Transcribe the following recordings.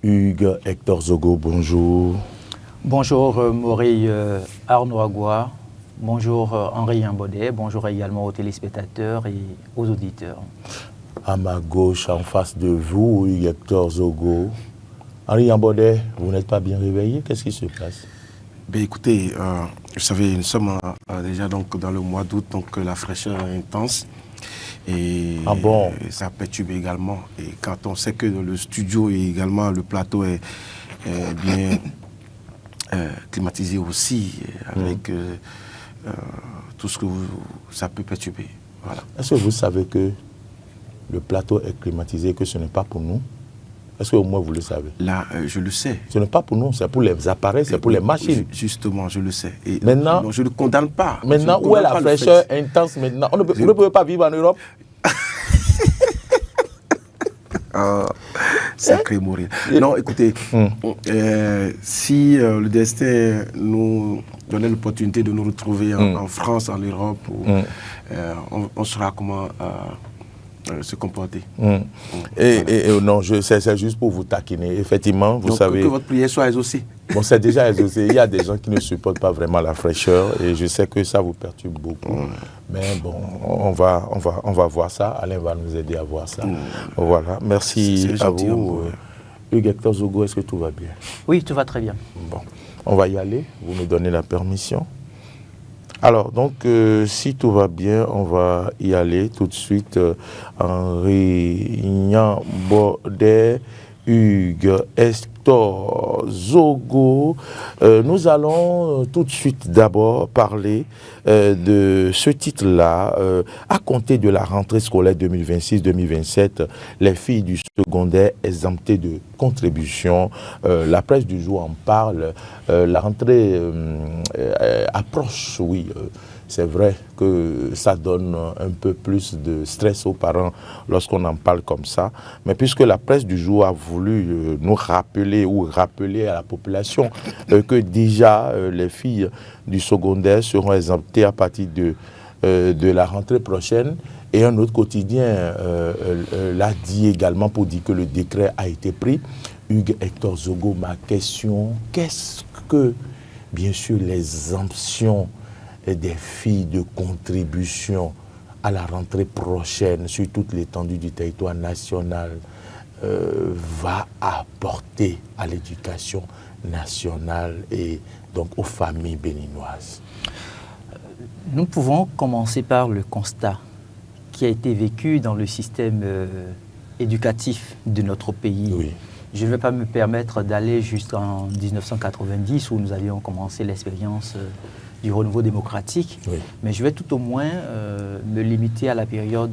Hugues Hector Zogo, bonjour. Bonjour Maurice Arnaud Agua, bonjour Henri Yambaudet, bonjour également aux téléspectateurs et aux auditeurs. À ma gauche, en face de vous, Hugues Hector Zogo. Henri Yambaudet, vous n'êtes pas bien réveillé, qu'est-ce qui se passe? Ben écoutez, vous savez, nous sommes déjà donc dans le mois d'août, donc la fraîcheur est intense. Et ça perturbe également. Et quand on sait que le studio et également le plateau est bien climatisé aussi, avec tout ce que ça peut perturber. Voilà. Est-ce que vous savez que le plateau est climatisé et que ce n'est pas pour nous? Est-ce qu'au moins vous le savez? Là, je le sais. Ce n'est pas pour nous, c'est pour les appareils, c'est pour les machines. Justement, je le sais. Et maintenant, non, je ne condamne pas. Maintenant, où est la fraîcheur intense maintenant? Vous ne pouvez pas vivre en Europe? Sacré mourir. Non, écoutez, si le destin nous donnait l'opportunité de nous retrouver en France, en Europe, on saura comment se comporter. Non, c'est juste pour vous taquiner. Effectivement, vous savez... Que votre prière soit exaucée. Bon, c'est déjà exaucé. Il y a des gens qui ne supportent pas vraiment la fraîcheur et je sais que ça vous perturbe beaucoup. Mais bon, on va voir ça. Alain va nous aider à voir ça. Voilà. Merci à vous. Hugues Hector Zogo, est-ce que tout va bien? Oui, tout va très bien. Bon, on va y aller. Vous me donnez la permission. Alors, donc, si tout va bien, on va y aller tout de suite. Henri Yambaudet, Hugues Hector Zogo. Nous allons tout de suite d'abord parler de ce titre-là. À compter de la rentrée scolaire 2026-2027, les filles du secondaire exemptées de contribution. La presse du jour en parle. La rentrée approche, oui. C'est vrai que ça donne un peu plus de stress aux parents lorsqu'on en parle comme ça. Mais puisque la presse du jour a voulu nous rappeler ou rappeler à la population que déjà les filles du secondaire seront exemptées à partir de la rentrée prochaine. Et un autre quotidien l'a dit également pour dire que le décret a été pris. Hugues Hector Zogo, ma question, qu'est-ce que, bien sûr, l'exemption des filles de contribution à la rentrée prochaine sur toute l'étendue du territoire national va apporter à l'éducation nationale et donc aux familles béninoises? Nous pouvons commencer par le constat qui a été vécu dans le système éducatif de notre pays. Oui. Je ne vais pas me permettre d'aller jusqu'en 1990 où nous avions commencé l'expérience du renouveau démocratique, oui. Mais je vais tout au moins me limiter à la période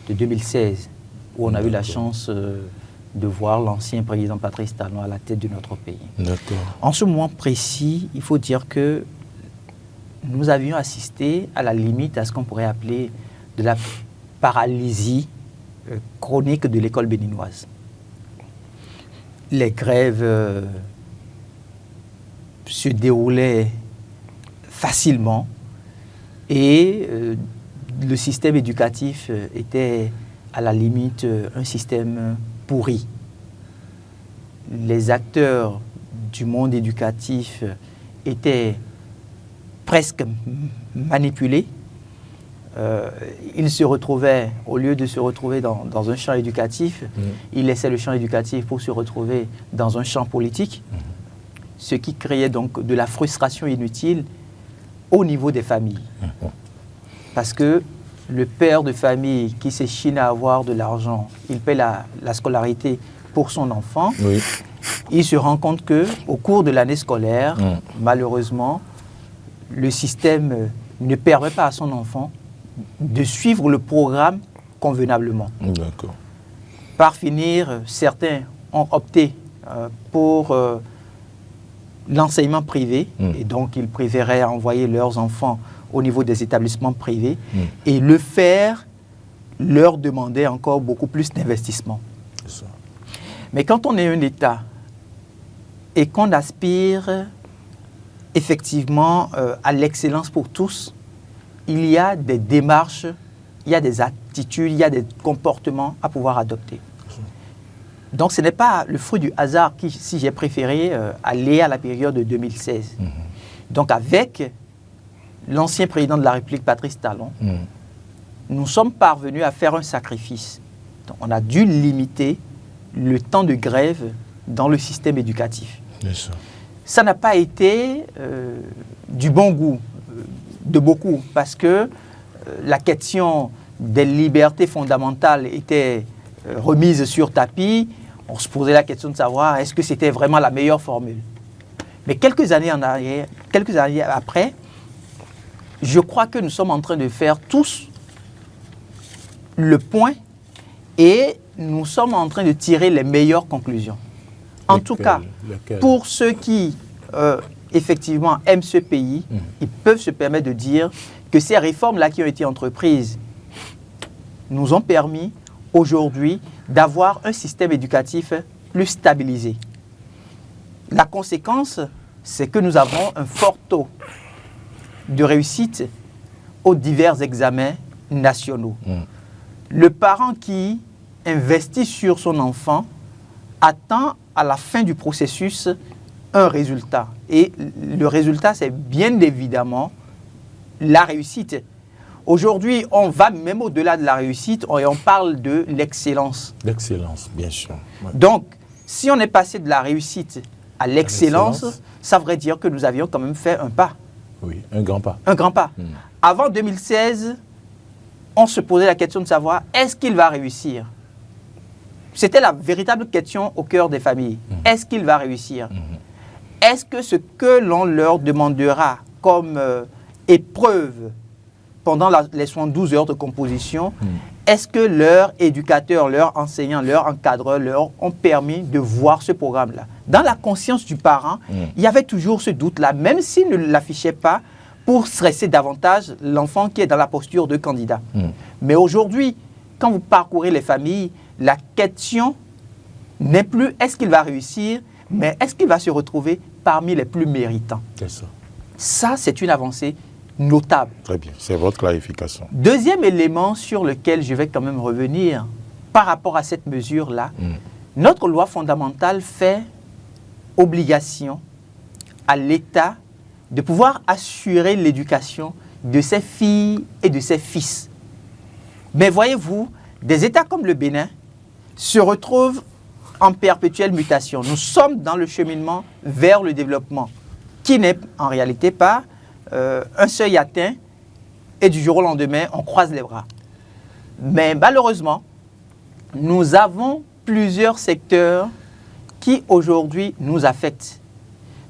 de 2016 où on a eu la chance de voir l'ancien président Patrice Talon à la tête de notre pays. En ce moment précis, il faut dire que nous avions assisté à la limite à ce qu'on pourrait appeler de la paralysie chronique de l'école béninoise. Les grèves se déroulaient facilement et le système éducatif était à la limite un système pourri. Les acteurs du monde éducatif étaient presque manipulés. Ils se retrouvaient, au lieu de se retrouver dans un champ éducatif, ils laissaient le champ éducatif pour se retrouver dans un champ politique, ce qui créait donc de la frustration inutile au niveau des familles. Parce que le père de famille qui s'échine à avoir de l'argent, il paie la scolarité pour son enfant, oui. Il se rend compte qu'au cours de l'année scolaire, malheureusement, le système ne permet pas à son enfant de suivre le programme convenablement. D'accord. Par finir, certains ont opté pour l'enseignement privé, et donc ils préféraient envoyer leurs enfants au niveau des établissements privés, et le faire leur demandait encore beaucoup plus d'investissement. Mais quand on est un État et qu'on aspire effectivement à l'excellence pour tous, il y a des démarches, il y a des attitudes, il y a des comportements à pouvoir adopter. Donc ce n'est pas le fruit du hasard si j'ai préféré aller à la période de 2016. Donc avec l'ancien président de la République, Patrice Talon, nous sommes parvenus à faire un sacrifice. Donc, on a dû limiter le temps de grève dans le système éducatif. Ça n'a pas été du bon goût de beaucoup, parce que la question des libertés fondamentales était remise sur tapis. On se posait la question de savoir est-ce que c'était vraiment la meilleure formule. Mais quelques années après, je crois que nous sommes en train de faire tous le point et nous sommes en train de tirer les meilleures conclusions. En tout cas, pour ceux qui, effectivement, aiment ce pays, ils peuvent se permettre de dire que ces réformes-là qui ont été entreprises nous ont permis aujourd'hui d'avoir un système éducatif plus stabilisé. La conséquence, c'est que nous avons un fort taux de réussite aux divers examens nationaux. Le parent qui investit sur son enfant attend à la fin du processus un résultat. Et le résultat, c'est bien évidemment la réussite. Aujourd'hui, on va même au-delà de la réussite et on parle de l'excellence. L'excellence, bien sûr. Ouais. Donc, si on est passé de la réussite à l'excellence, ça voudrait dire que nous avions quand même fait un pas. Oui, un grand pas. Un grand pas. Avant 2016, on se posait la question de savoir, est-ce qu'il va réussir? C'était la véritable question au cœur des familles. Est-ce qu'il va réussir? Est-ce que ce que l'on leur demandera comme épreuve pendant les 72 heures de composition, est-ce que leurs éducateurs, leurs enseignants, leurs encadreurs leur ont permis de voir ce programme-là? Dans la conscience du parent, il y avait toujours ce doute-là, même s'il ne l'affichait pas, pour stresser davantage l'enfant qui est dans la posture de candidat. Mais aujourd'hui, quand vous parcourez les familles, la question n'est plus est-ce qu'il va réussir, mais est-ce qu'il va se retrouver parmi les plus méritants. C'est ça. Ça, c'est une avancée notable. Très bien, c'est votre clarification. Deuxième élément sur lequel je vais quand même revenir par rapport à cette mesure-là, notre loi fondamentale fait obligation à l'État de pouvoir assurer l'éducation de ses filles et de ses fils. Mais voyez-vous, des États comme le Bénin se retrouvent en perpétuelle mutation. Nous sommes dans le cheminement vers le développement, qui n'est en réalité pas un seuil atteint et du jour au lendemain, on croise les bras. Mais malheureusement, nous avons plusieurs secteurs qui aujourd'hui nous affectent.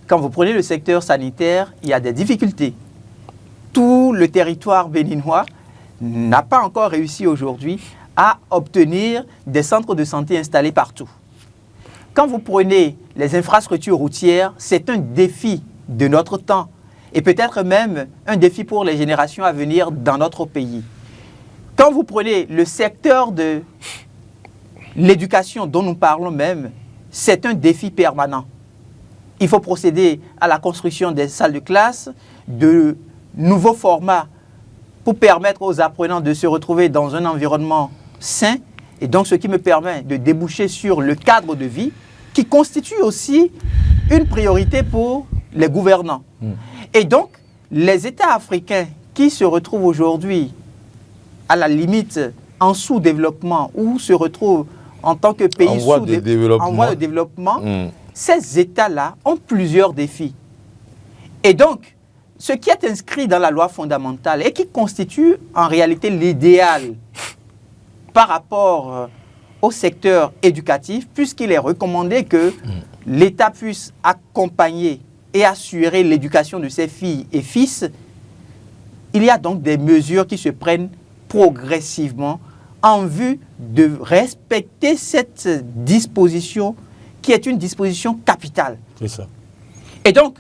Quand vous prenez le secteur sanitaire, il y a des difficultés. Tout le territoire béninois n'a pas encore réussi aujourd'hui à obtenir des centres de santé installés partout. Quand vous prenez les infrastructures routières, c'est un défi de notre temps et peut-être même un défi pour les générations à venir dans notre pays. Quand vous prenez le secteur de l'éducation dont nous parlons même, c'est un défi permanent. Il faut procéder à la construction des salles de classe, de nouveaux formats pour permettre aux apprenants de se retrouver dans un environnement sain, et donc ce qui me permet de déboucher sur le cadre de vie qui constitue aussi une priorité pour les gouvernants. Et donc, les États africains qui se retrouvent aujourd'hui à la limite en sous-développement ou se retrouvent en tant que pays en voie de développement, ces États-là ont plusieurs défis. Et donc, ce qui est inscrit dans la loi fondamentale et qui constitue en réalité l'idéal par rapport au secteur éducatif, puisqu'il est recommandé que l'État puisse accompagner et assurer l'éducation de ses filles et fils, il y a donc des mesures qui se prennent progressivement en vue de respecter cette disposition qui est une disposition capitale. C'est ça. Et donc,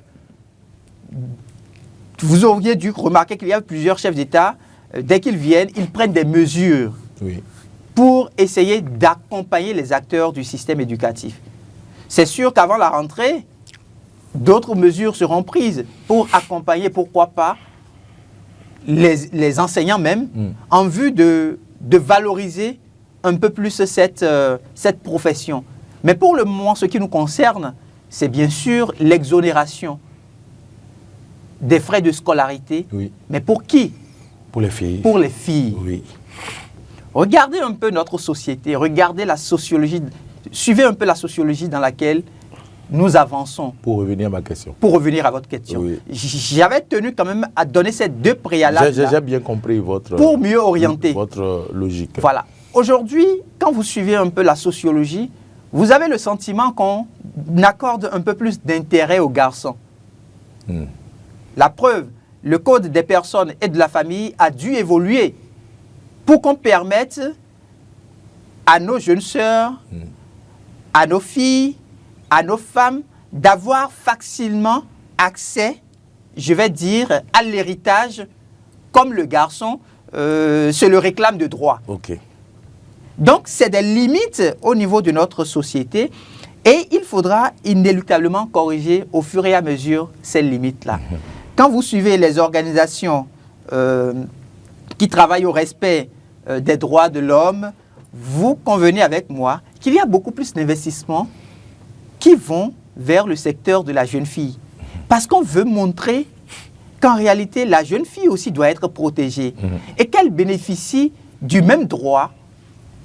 vous auriez dû remarquer qu'il y a plusieurs chefs d'État, dès qu'ils viennent, ils prennent des mesures pour essayer d'accompagner les acteurs du système éducatif. C'est sûr qu'avant la rentrée, d'autres mesures seront prises pour accompagner, pourquoi pas, les enseignants même, en vue de valoriser un peu plus cette profession. Mais pour le moment, ce qui nous concerne, c'est bien sûr l'exonération des frais de scolarité. Oui. Mais pour qui? Pour les filles. Pour les filles. Oui. Regardez un peu notre société, regardez la sociologie, suivez un peu la sociologie dans laquelle nous avançons. Pour revenir à ma question. Pour revenir à votre question. Oui. J'avais tenu quand même à donner ces deux préalables J'ai bien compris votre... pour mieux orienter. Votre logique. Voilà. Aujourd'hui, quand vous suivez un peu la sociologie, vous avez le sentiment qu'on accorde un peu plus d'intérêt aux garçons. La preuve, le code des personnes et de la famille a dû évoluer pour qu'on permette à nos jeunes sœurs, à nos filles, à nos femmes d'avoir facilement accès, je vais dire, à l'héritage comme le garçon se le réclame de droit. Ok. Donc, c'est des limites au niveau de notre société et il faudra inéluctablement corriger au fur et à mesure ces limites-là. Quand vous suivez les organisations qui travaillent au respect des droits de l'homme, vous convenez avec moi qu'il y a beaucoup plus d'investissements qui vont vers le secteur de la jeune fille. Parce qu'on veut montrer qu'en réalité, la jeune fille aussi doit être protégée et qu'elle bénéficie du même droit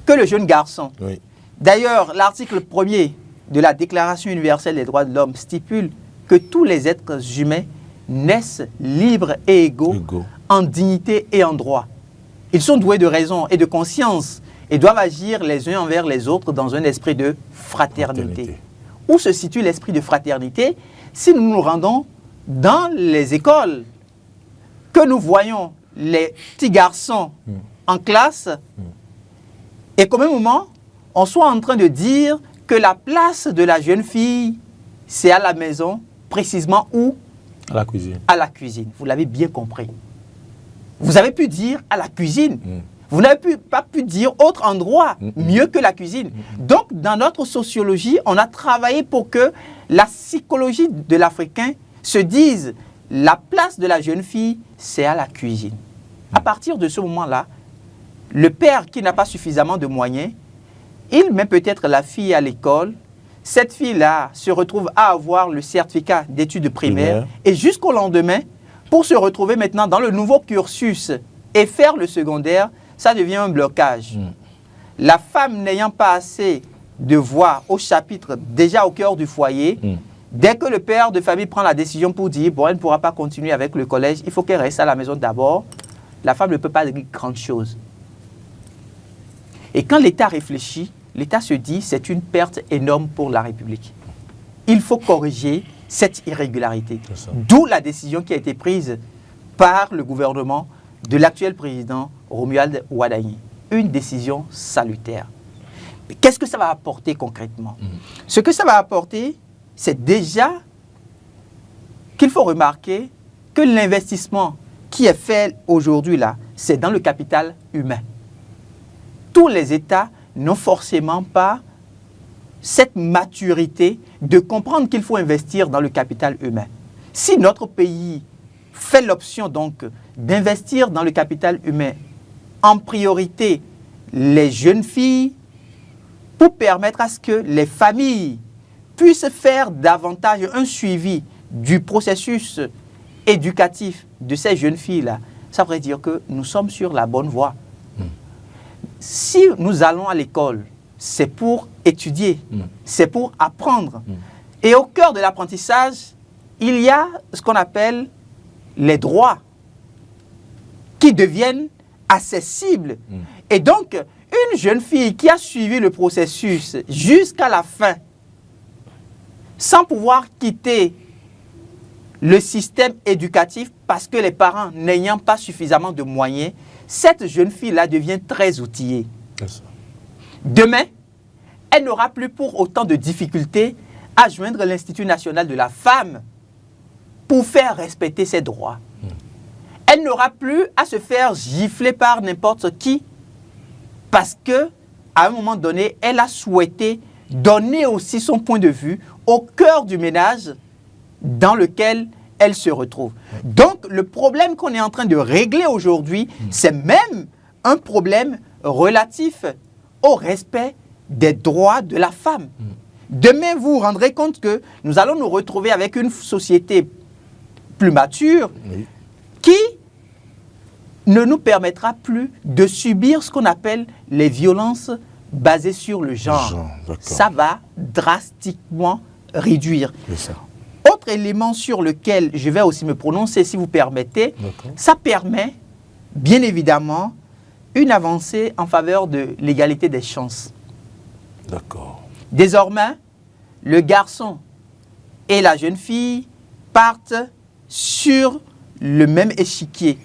que le jeune garçon. Oui. D'ailleurs, l'article 1er de la Déclaration universelle des droits de l'homme stipule que tous les êtres humains naissent libres et égaux en dignité et en droit. Ils sont doués de raison et de conscience et doivent agir les uns envers les autres dans un esprit de fraternité. Où se situe l'esprit de fraternité? Si nous nous rendons dans les écoles, que nous voyons les petits garçons en classe, et qu'au même moment, on soit en train de dire que la place de la jeune fille, c'est à la maison, précisément où? À la cuisine. À la cuisine. Vous l'avez bien compris. Vous avez pu dire à la cuisine. Vous n'avez pas pu dire autre endroit mieux que la cuisine. Donc, dans notre sociologie, on a travaillé pour que la psychologie de l'Africain se dise la place de la jeune fille, c'est à la cuisine. À partir de ce moment-là, le père qui n'a pas suffisamment de moyens, il met peut-être la fille à l'école. Cette fille-là se retrouve à avoir le certificat d'études primaires et jusqu'au lendemain, pour se retrouver maintenant dans le nouveau cursus et faire le secondaire, ça devient un blocage. La femme n'ayant pas assez de voix au chapitre, déjà au cœur du foyer, dès que le père de famille prend la décision pour dire bon, elle ne pourra pas continuer avec le collège, il faut qu'elle reste à la maison d'abord, la femme ne peut pas dire grand chose. Et quand l'État réfléchit, l'État se dit c'est une perte énorme pour la République. Il faut corriger cette irrégularité. D'où la décision qui a été prise par le gouvernement de l'actuel président Romuald Wadagni. Une décision salutaire. Mais qu'est-ce que ça va apporter concrètement? Ce que ça va apporter, c'est déjà qu'il faut remarquer que l'investissement qui est fait aujourd'hui là, c'est dans le capital humain. Tous les États n'ont forcément pas cette maturité de comprendre qu'il faut investir dans le capital humain. Si notre pays fait l'option donc d'investir dans le capital humain, en priorité les jeunes filles, pour permettre à ce que les familles puissent faire davantage un suivi du processus éducatif de ces jeunes filles-là, ça veut dire que nous sommes sur la bonne voie. Si nous allons à l'école, c'est pour étudier, c'est pour apprendre. Et au cœur de l'apprentissage, il y a ce qu'on appelle les droits qui deviennent accessibles. Et donc, une jeune fille qui a suivi le processus jusqu'à la fin, sans pouvoir quitter le système éducatif parce que les parents n'ayant pas suffisamment de moyens, cette jeune fille-là devient très outillée. Demain, elle n'aura plus pour autant de difficultés à joindre l'Institut national de la femme pour faire respecter ses droits. Elle n'aura plus à se faire gifler par n'importe qui parce que, à un moment donné, elle a souhaité donner aussi son point de vue au cœur du ménage dans lequel elle se retrouve. Donc, le problème qu'on est en train de régler aujourd'hui, c'est même un problème relatif au respect des droits de la femme. demain, vous vous rendrez compte que nous allons nous retrouver avec une société plus mature qui ne nous permettra plus de subir ce qu'on appelle les violences basées sur le genre. Ça va drastiquement réduire. Autre élément sur lequel je vais aussi me prononcer, si vous permettez, ça permet, bien évidemment, une avancée en faveur de l'égalité des chances. D'accord. Désormais, le garçon et la jeune fille partent sur le même échiquier.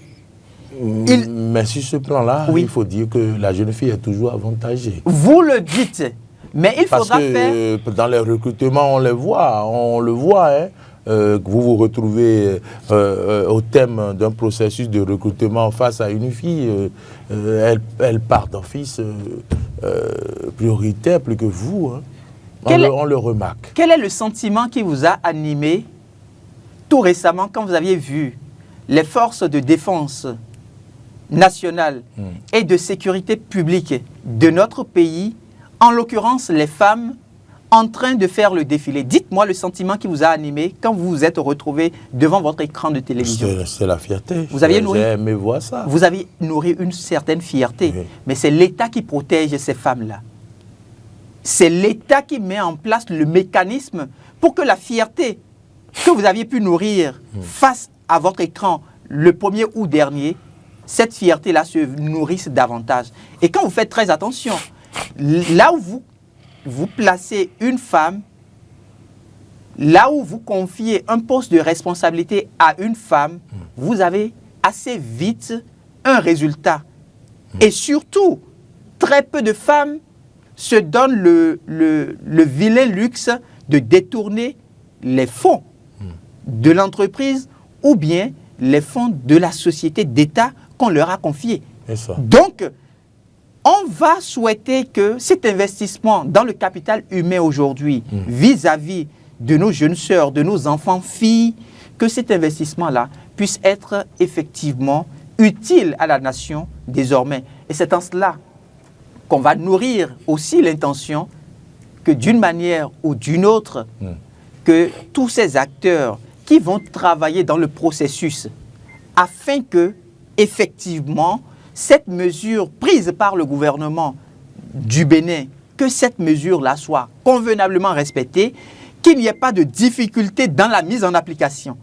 Mais sur ce plan-là, il faut dire que la jeune fille est toujours avantagée. Vous le dites, mais il faudra faire... Parce que dans les recrutements, on le voit, hein. Vous vous retrouvez au thème d'un processus de recrutement face à une fille, elle part d'office prioritaire plus que vous. Hein. On le remarque. Quel est le sentiment qui vous a animé tout récemment quand vous aviez vu les forces de défense nationale et de sécurité publique de notre pays, en l'occurrence les femmes, en train de faire le défilé? Dites-moi le sentiment qui vous a animé quand vous vous êtes retrouvé devant votre écran de télévision. C'est la fierté. Vous aviez nourri, j'ai aimé voir ça. Vous avez nourri une certaine fierté, mais c'est l'État qui protège ces femmes-là. C'est l'État qui met en place le mécanisme pour que la fierté que vous aviez pu nourrir face à votre écran le 1er août dernier, cette fierté-là se nourrisse davantage. Et quand vous faites très attention, là où vous placez une femme, là où vous confiez un poste de responsabilité à une femme, vous avez assez vite un résultat. Et surtout, très peu de femmes se donnent le vilain luxe de détourner les fonds de l'entreprise ou bien les fonds de la société d'État qu'on leur a confiés. Donc, on va souhaiter que cet investissement dans le capital humain aujourd'hui, vis-à-vis de nos jeunes sœurs, de nos enfants, filles, que cet investissement-là puisse être effectivement utile à la nation désormais. Et c'est en cela qu'on va nourrir aussi l'intention que d'une manière ou d'une autre, que tous ces acteurs qui vont travailler dans le processus afin que, effectivement, cette mesure prise par le gouvernement du Bénin, que cette mesure-là soit convenablement respectée, qu'il n'y ait pas de difficulté dans la mise en application,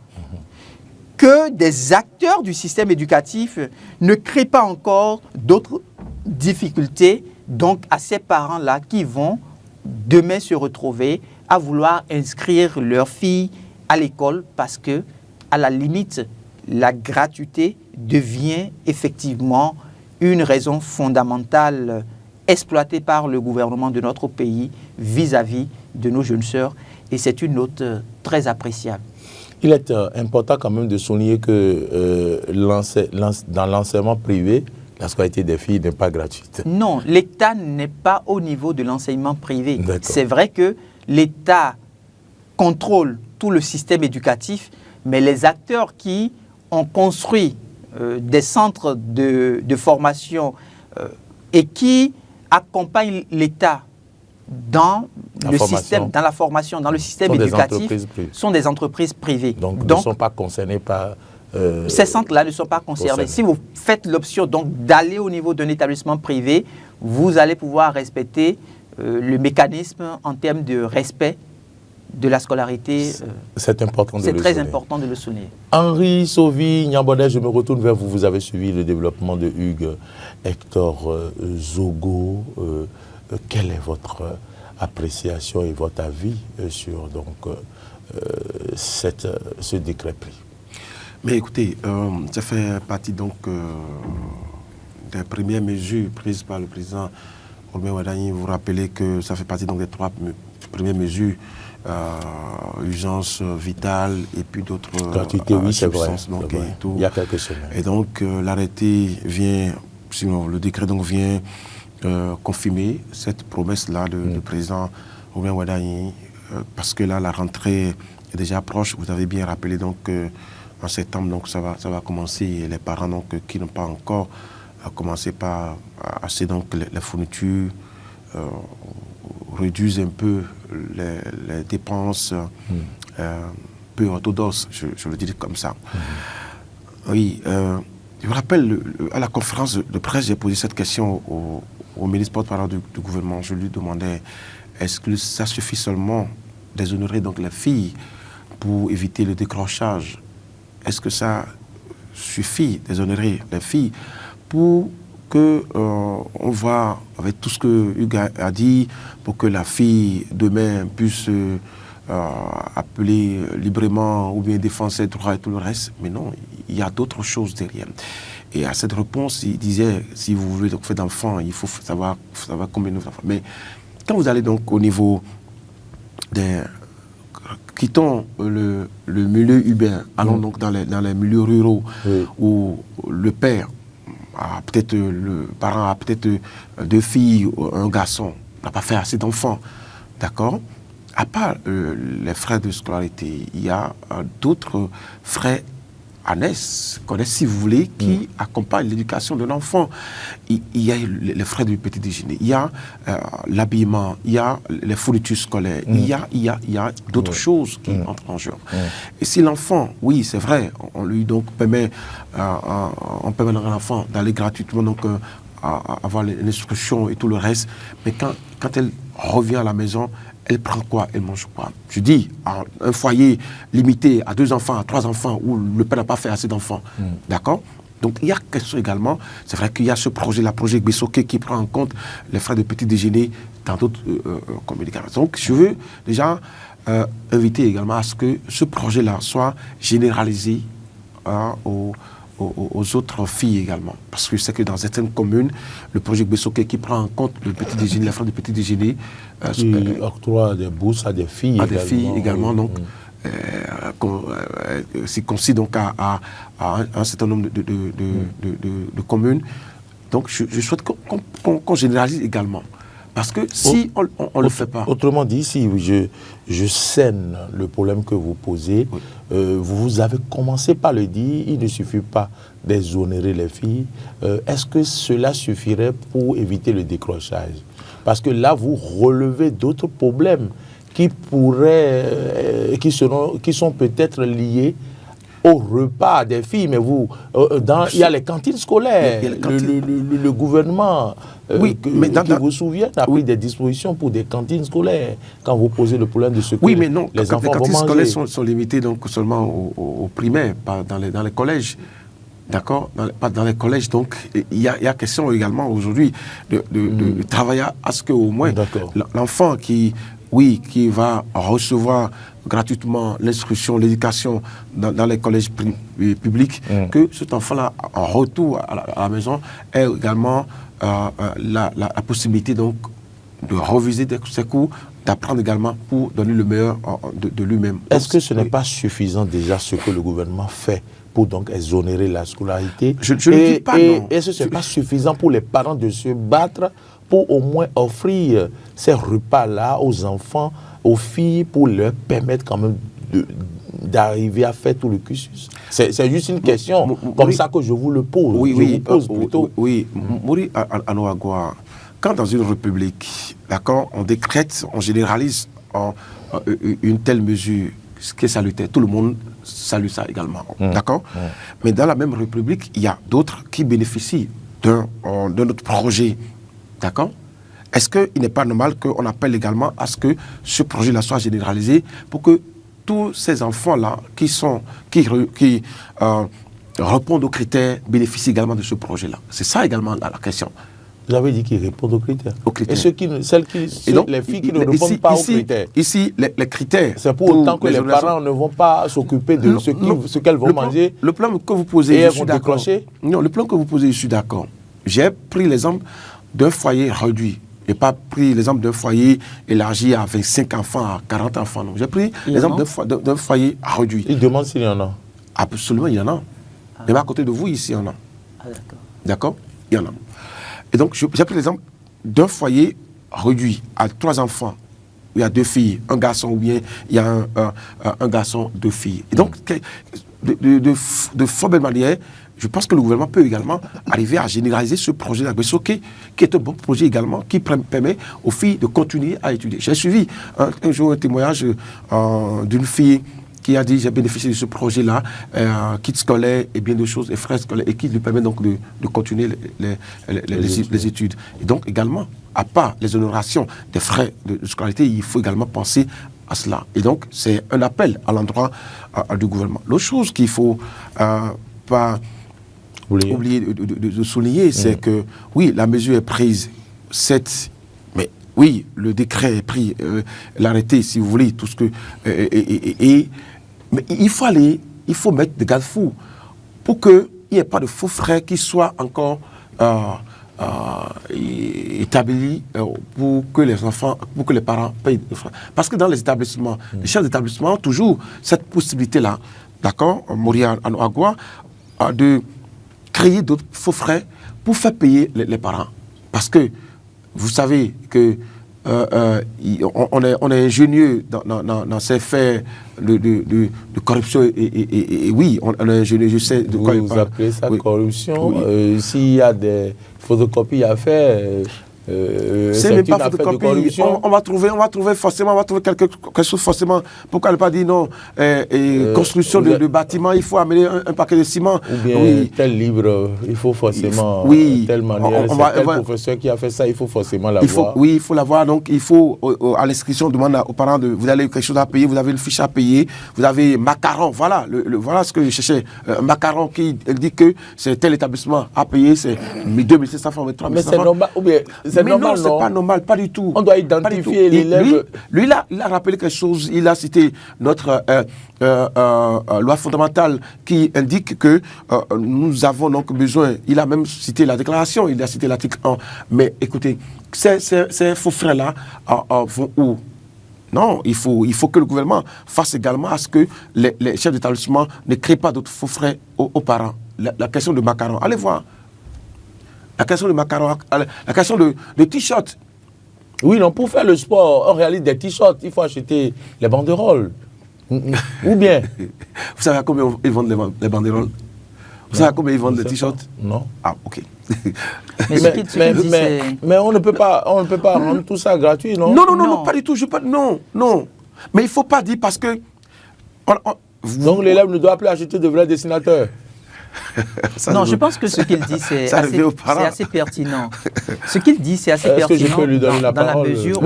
que des acteurs du système éducatif ne créent pas encore d'autres difficultés, donc à ces parents-là qui vont demain se retrouver à vouloir inscrire leurs filles à l'école parce que, à la limite, la gratuité devient effectivement une raison fondamentale exploitée par le gouvernement de notre pays vis-à-vis de nos jeunes sœurs. Et c'est une note très appréciable. Il est important quand même de souligner que dans l'enseignement privé, la scolarité des filles n'est pas gratuite. Non, l'État n'est pas au niveau de l'enseignement privé. C'est vrai que l'État contrôle tout le système éducatif, mais les acteurs qui ont construit des centres de formation et qui accompagnent l'État dans la formation, dans le système éducatif, sont des entreprises privées. Donc ne sont pas concernés par... Ces centres-là ne sont pas concernés. Si vous faites l'option d'aller au niveau d'un établissement privé, vous allez pouvoir respecter le mécanisme en termes de respect de la scolarité. C'est important de le souligner. C'est très important de le souligner. Henri Sauvy, Niambonnet, je me retourne vers vous. Vous avez suivi le développement de Hugues Hector Zogo. Quelle est votre appréciation et votre avis sur ce décret pris? Mais écoutez, ça fait partie des premières mesures prises par le président Robert Ouadani. Vous vous rappelez que ça fait partie des 3 premières mesures, urgence vitale et puis d'autres oui, c'est vrai. Il y a quelques semaines. Et donc l'arrêté vient, sinon le décret vient confirmer cette promesse-là du président Robert Ouadani, parce que là la rentrée est déjà proche. Vous avez bien rappelé en septembre, ça va commencer. Et les parents qui n'ont pas encore commencé par acheter les fournitures réduisent un peu les dépenses peu orthodoxes, je le dirais comme ça. Oui, je me rappelle, à la conférence de presse, j'ai posé cette question au ministre porte-parole du gouvernement. Je lui demandais, est-ce que ça suffit seulement d'exonérer donc les filles pour éviter le décrochage? Est-ce que ça suffit d'exonérer les filles pour que on voit, avec tout ce que Hugues a dit, pour que la fille demain puisse appeler librement ou bien défendre ses droits et tout le reste? Mais non, il y a d'autres choses derrière. Et à cette réponse, il disait, si vous voulez donc faire d'enfants, il faut savoir combien d'enfants. Mais quand vous allez donc au niveau des... Quittons le milieu urbain, allons donc dans les milieux ruraux, où le père a peut-être, le parent a peut-être 2 filles ou un garçon, n'a pas fait assez d'enfants, d'accord? À part les frais de scolarité, il y a d'autres frais annexes, si vous voulez, qui accompagnent l'éducation de l'enfant. Il y a les frais du petit déjeuner, il y a l'habillement, il y a les fournitures scolaires, il y a d'autres choses qui entrent en jeu. Et si l'enfant, oui, c'est vrai, on lui donc permet, on permet à l'enfant d'aller gratuitement donc avoir l'instruction et tout le reste, mais quand elle revient à la maison, elle prend quoi? Elle mange quoi? Je dis, un foyer limité à 2 enfants, à 3 enfants, où le père n'a pas fait assez d'enfants. D'accord? Donc, il y a question également, c'est vrai qu'il y a ce projet, le projet Gbessoké, qui prend en compte les frais de petit déjeuner dans d'autres communications. Donc, je veux déjà inviter également à ce que ce projet-là soit généralisé aux autres filles également. Parce que c'est que dans certaines communes, le projet Gbessoké qui prend en compte le petit déjeuner, la fin du petit déjeuner, qui octroie des bourses à des filles. À des filles également, donc, c'est concis donc à un certain nombre de communes. Donc, je souhaite qu'on généralise également. Parce que si on ne le fait pas... Autrement dit, si je scène le problème que vous posez, vous avez commencé par le dire, il ne suffit pas d'exonérer les filles. Est-ce que cela suffirait pour éviter le décrochage? Parce que là, vous relevez d'autres problèmes qui sont peut-être liés au repas des filles, mais il y a les cantines scolaires, le gouvernement qui vous souvient a pris des dispositions pour des cantines scolaires quand vous posez le problème de ce que mais non, les enfants vont manger. Les cantines scolaires sont limitées donc seulement aux primaires, pas dans les collèges. D'accord, pas dans les collèges. Donc, il y a question également aujourd'hui de travailler à ce qu'au moins l'enfant qui va recevoir gratuitement l'instruction, l'éducation dans les collèges publics, que cet enfant-là, en retour à la maison, ait également la possibilité donc de reviser ses cours, d'apprendre également pour donner le meilleur de lui-même. Est-ce que ce n'est pas suffisant déjà ce que le gouvernement fait pour donc exonérer la scolarité? Je ne dis pas non. Est-ce que ce n'est pas suffisant pour les parents de se battre pour au moins offrir ces repas-là aux enfants, aux filles, pour leur permettre quand même d'arriver à faire tout le cursus? C'est juste une question comme ça que je vous le pose. Vous pose plutôt. Mori Anoagwa, quand dans une république, d'accord, on décrète, on généralise une telle mesure, ce qui est salutaire, tout le monde salue ça également, d'accord? Mais dans la même république, il y a d'autres qui bénéficient d'un autre projet, d'accord? Est-ce qu'il n'est pas normal qu'on appelle également à ce que ce projet-là soit généralisé pour que tous ces enfants-là qui répondent aux critères bénéficient également de ce projet-là? C'est ça également la question. Vous avez dit qu'ils répondent aux critères. Et les filles qui ne répondent pas aux critères. Ici, les critères. C'est pour autant que les parents ne vont pas s'occuper de ce qu'elles vont manger. Le plan que vous posez, je suis d'accord. Non, le plan que vous posez, je suis d'accord. J'ai pris l'exemple d'un foyer réduit. Je n'ai pas pris l'exemple d'un foyer élargi à 25 enfants, à 40 enfants. J'ai pris l'exemple d'un foyer réduit. Il demande s'il y en a. Absolument, il y en a. Même à côté de vous, ici, il y en a. D'accord. D'accord? Il y en a. Et donc, j'ai pris l'exemple d'un foyer réduit à 3 enfants. Il y a 2 filles, un garçon, ou bien il y a un garçon, 2 filles. Et donc, de fort belle manière, je pense que le gouvernement peut également arriver à généraliser ce projet d'Agbesso qui est un bon projet également, qui permet aux filles de continuer à étudier. J'ai suivi un jour un témoignage d'une fille qui a dit j'ai bénéficié de ce projet-là, kit scolaire et bien de choses, et frais scolaires, et qui lui permet donc de continuer les études. Et donc également, à part les honorations des frais de scolarité, il faut également penser à cela. Et donc c'est un appel à l'endroit du gouvernement. L'autre chose qu'il ne faut pas oublier de souligner, c'est que oui, la mesure est prise, mais oui, le décret est pris, l'arrêté, si vous voulez, tout ce que... mais il faut mettre des garde-fous pour qu'il n'y ait pas de faux frais qui soient encore établis pour que les enfants, pour que les parents payent des frais. Parce que dans les établissements, les chefs d'établissement ont toujours cette possibilité-là, d'accord, Moria Anoagua, de créer d'autres faux frais pour faire payer les parents. Parce que vous savez que on est ingénieux dans ces faits de corruption et oui, on est ingénieux, je sais de quoi il parle. Vous appelez ça corruption. S'il y a des photocopies à faire, c'est même pas photocopie. On va trouver forcément, quelque chose forcément. Pourquoi ne pas dire non, construction de bâtiments, il faut amener un paquet de ciment. Ou bien tel livre, il faut forcément, telle manière, tel professeur qui a fait ça, il faut forcément l'avoir. Oui, il faut l'avoir, donc il faut, à l'inscription, on demande aux parents, vous avez quelque chose à payer, vous avez une fiche à payer, vous avez macaron, voilà, voilà ce que je cherchais, un macaron qui dit que c'est tel établissement à payer, c'est 2500 francs, 3500 francs. Mais c'est normal, ou bien... Mais non, c'est pas normal, pas du tout. On doit identifier l'élève. Lui, il a rappelé quelque chose, il a cité notre loi fondamentale qui indique que nous avons donc besoin, il a même cité la déclaration, il a cité l'article 1. Mais écoutez, ces faux frais-là vont où? Non, il faut que le gouvernement fasse également à ce que les chefs d'établissement ne créent pas d'autres faux frais aux parents. La question de macaron, allez voir. La question de macaron, la question de t-shirt. Oui, non, pour faire le sport, on réalise des t-shirts, il faut acheter les banderoles. Ou bien. Vous savez à combien ils vendent les banderoles? Vous savez à combien ils vendent les t-shirts? Non. Ah, ok. Mais on ne peut pas rendre tout ça gratuit, non? Non, pas du tout. Non. Mais il ne faut pas dire parce que... Donc l'élève ne doit plus acheter de vrais dessinateurs. Non, je pense que ce qu'il dit, c'est assez pertinent. Ce qu'il dit, c'est assez pertinent dans la mesure...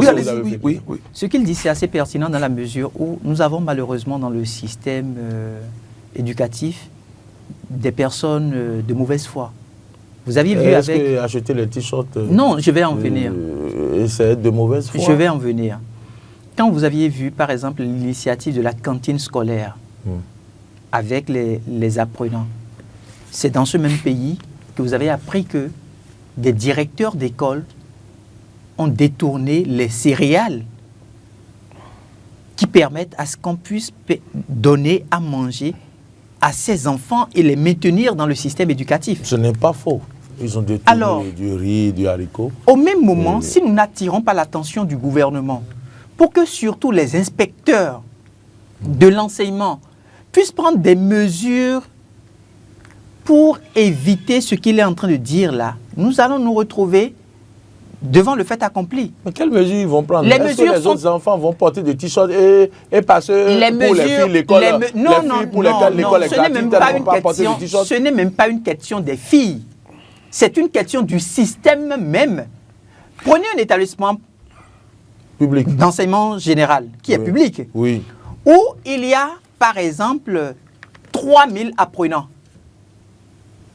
Oui. Ce qu'il dit, c'est assez pertinent dans la mesure où nous avons malheureusement dans le système éducatif des personnes de mauvaise foi. Vous aviez vu avec... Est-ce que acheter les t-shirts... Non, je vais en venir. C'est de mauvaise foi. Je vais en venir. Quand vous aviez vu, par exemple, l'initiative de la cantine scolaire avec les apprenants, c'est dans ce même pays que vous avez appris que des directeurs d'école ont détourné les céréales qui permettent à ce qu'on puisse donner à manger à ces enfants et les maintenir dans le système éducatif. Ce n'est pas faux. Ils ont détourné du riz, du haricot. Au même moment, si nous n'attirons pas l'attention du gouvernement pour que surtout les inspecteurs de l'enseignement puissent prendre des mesures pour éviter ce qu'il est en train de dire là, nous allons nous retrouver devant le fait accompli. Mais quelles mesures ils vont prendre? Est-ce que les autres enfants vont porter des t-shirts et passer pour les filles l'école? Non, ce n'est même pas une question des filles. C'est une question du système même. Prenez un établissement public d'enseignement général qui est public, où il y a par exemple 3000 apprenants.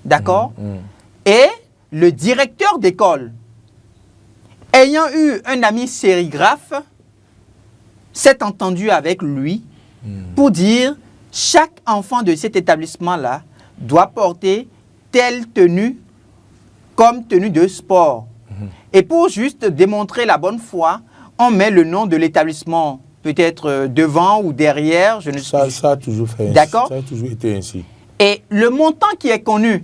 D'accord? Et le directeur d'école, ayant eu un ami sérigraphe, s'est entendu avec lui pour dire chaque enfant de cet établissement-là doit porter telle tenue comme tenue de sport. Et pour juste démontrer la bonne foi, on met le nom de l'établissement peut-être devant ou derrière. Ça a toujours fait ainsi. D'accord? Ça a toujours été ainsi. Et le montant qui est connu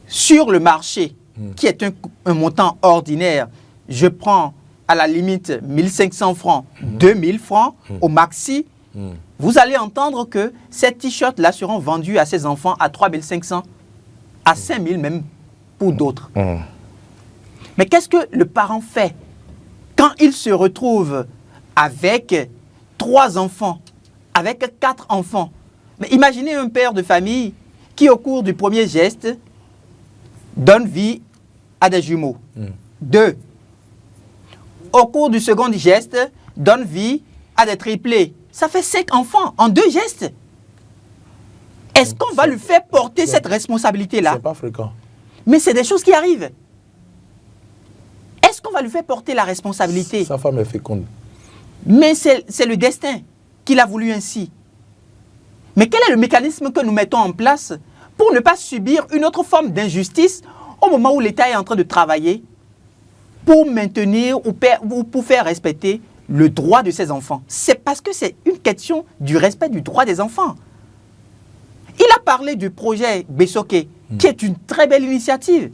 sur le marché, qui est un montant ordinaire, je prends à la limite 1500 francs, 2000 francs au maxi, vous allez entendre que ces t-shirts-là seront vendus à ces enfants à 3500. à 5 000 même pour d'autres. Mais qu'est-ce que le parent fait quand il se retrouve avec 3 enfants, avec 4 enfants? Mais imaginez un père de famille qui, au cours du premier geste, donne vie à des jumeaux. 2. Au cours du second geste, donne vie à des triplés. Ça fait 5 enfants en 2 gestes. Est-ce qu'on va lui faire porter cette responsabilité-là? C'est pas fréquent. Mais c'est des choses qui arrivent. Est-ce qu'on va lui faire porter la responsabilité? Sa femme est féconde. Mais c'est le destin qu'il a voulu ainsi. Mais quel est le mécanisme que nous mettons en place pour ne pas subir une autre forme d'injustice au moment où l'État est en train de travailler pour maintenir ou pour faire respecter le droit de ses enfants? C'est parce que c'est une question du respect du droit des enfants. Il a parlé du projet Bessoké, qui est une très belle initiative.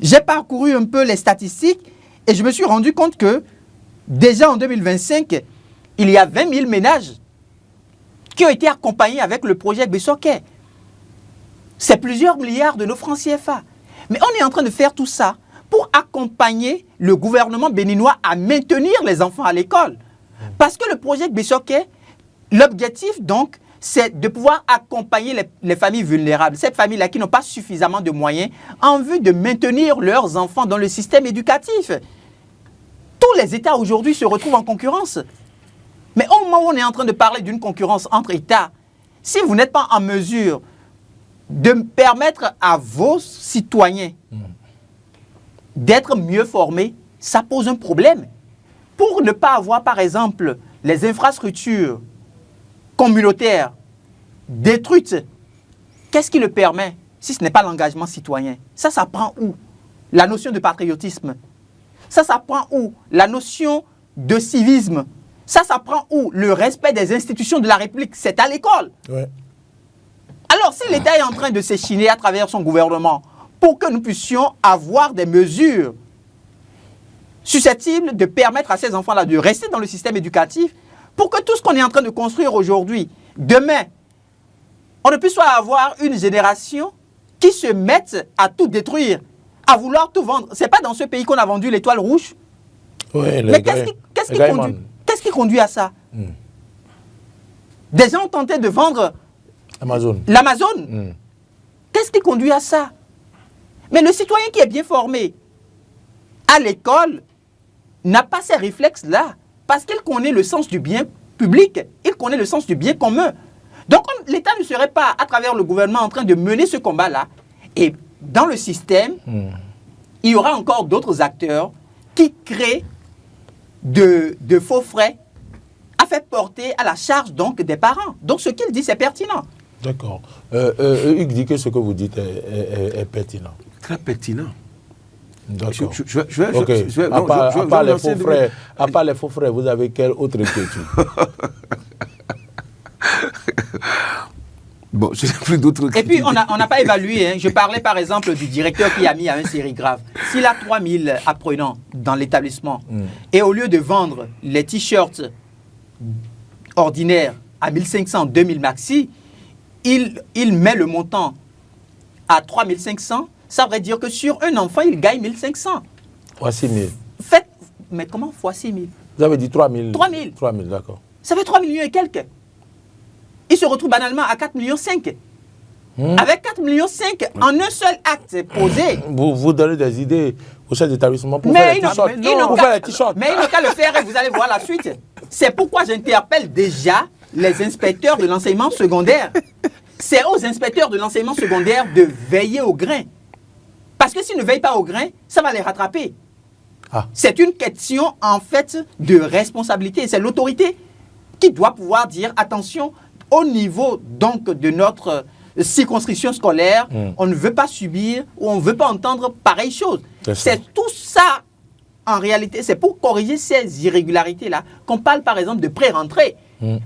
J'ai parcouru un peu les statistiques et je me suis rendu compte que déjà en 2025, il y a 20 000 ménages qui ont été accompagnés avec le projet Bessoké. C'est plusieurs milliards de nos francs CFA. Mais on est en train de faire tout ça pour accompagner le gouvernement béninois à maintenir les enfants à l'école. Parce que le projet Bessoké, l'objectif donc, c'est de pouvoir accompagner les familles vulnérables, ces familles-là qui n'ont pas suffisamment de moyens en vue de maintenir leurs enfants dans le système éducatif. Tous les États aujourd'hui se retrouvent en concurrence. Mais au moment où on est en train de parler d'une concurrence entre États, si vous n'êtes pas en mesure de permettre à vos citoyens d'être mieux formés, ça pose un problème. Pour ne pas avoir, par exemple, les infrastructures communautaires détruites, qu'est-ce qui le permet si ce n'est pas l'engagement citoyen? Ça prend où? La notion de patriotisme. Ça prend où? La notion de civisme. Ça prend où? Le respect des institutions de la République. C'est à l'école. Ouais. Alors, si l'État est en train de s'échiner à travers son gouvernement pour que nous puissions avoir des mesures susceptibles de permettre à ces enfants-là de rester dans le système éducatif, pour que tout ce qu'on est en train de construire aujourd'hui, demain, on ne puisse pas avoir une génération qui se mette à tout détruire, à vouloir tout vendre. Ce n'est pas dans ce pays qu'on a vendu l'étoile rouge. Ouais, mais qu'est-ce qui conduit à ça? Des gens ont tenté de vendre l'Amazon. Qu'est-ce qui conduit à ça? Mais le citoyen qui est bien formé à l'école n'a pas ces réflexes-là. Parce qu'il connaît le sens du bien public, il connaît le sens du bien commun. Donc l'État ne serait pas, à travers le gouvernement, en train de mener ce combat-là. Et dans le système, il y aura encore d'autres acteurs qui créent de faux frais à faire porter à la charge donc des parents. Donc ce qu'il dit, c'est pertinent. D'accord. Hugues dit que ce que vous dites est pertinent. Très pertinent. D'accord. À part les faux frais, vous avez quelle autre inquiétude? Bon, je n'ai plus d'autres inquiétudes. Et puis, on n'a pas évalué. Hein. Je parlais par exemple du directeur qui a mis à un sérigraphe. S'il a 3000 apprenants dans l'établissement, et au lieu de vendre les t-shirts ordinaires à 1500, 2000 maxi, il met le montant à 3500, ça veut dire que sur un enfant, il gagne 1500. Fois 6 000. Mais comment fois 6 000? Vous avez dit 3 000. 3 000. 3 000, d'accord. Ça fait 3 millions et quelques. Il se retrouve banalement à 4,5 millions. Avec 4,5 millions en un seul acte posé. Vous donnez des idées au chef d'établissement pour faire les t-shirts. Mais il n'a qu'à le faire et vous allez voir la suite. C'est pourquoi j'interpelle déjà les inspecteurs de l'enseignement secondaire. C'est aux inspecteurs de l'enseignement secondaire de veiller au grain. Parce que s'ils ne veillent pas au grain, ça va les rattraper. C'est une question, en fait, de responsabilité. C'est l'autorité qui doit pouvoir dire, attention, au niveau donc de notre circonscription scolaire, on ne veut pas subir ou on ne veut pas entendre pareille chose. C'est tout ça, en réalité, c'est pour corriger ces irrégularités-là qu'on parle, par exemple, de pré-rentrée.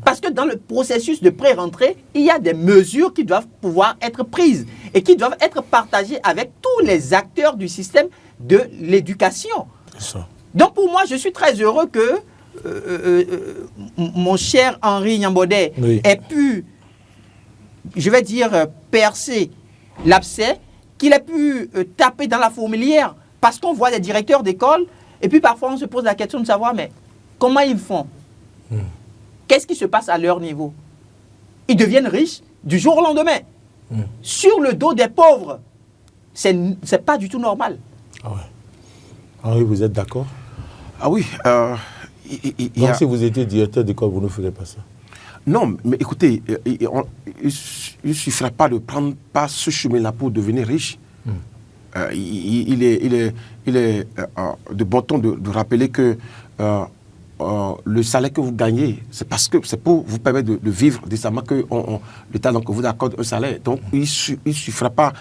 Parce que dans le processus de pré-rentrée, il y a des mesures qui doivent pouvoir être prises et qui doivent être partagées avec tous les acteurs du système de l'éducation. Donc pour moi, je suis très heureux que mon cher Henri Nyambodé ait pu, je vais dire, percer l'abcès qu'il ait pu taper dans la fourmilière parce qu'on voit des directeurs d'école et puis parfois on se pose la question de savoir mais comment ils font? Qu'est-ce qui se passe à leur niveau? Ils deviennent riches du jour au lendemain. Sur le dos des pauvres. C'est pas du tout normal. Ah ouais. Henri, vous êtes d'accord? Ah oui. Donc si vous étiez directeur d'école, vous ne ferez pas ça? Non, mais écoutez, il ne suffirait pas de prendre pas ce chemin-là pour devenir riche. Il est de bon ton de rappeler que le salaire que vous gagnez, c'est parce que c'est pour vous permettre de vivre décemment que l'État vous accorde un salaire. Donc, il ne suffira pas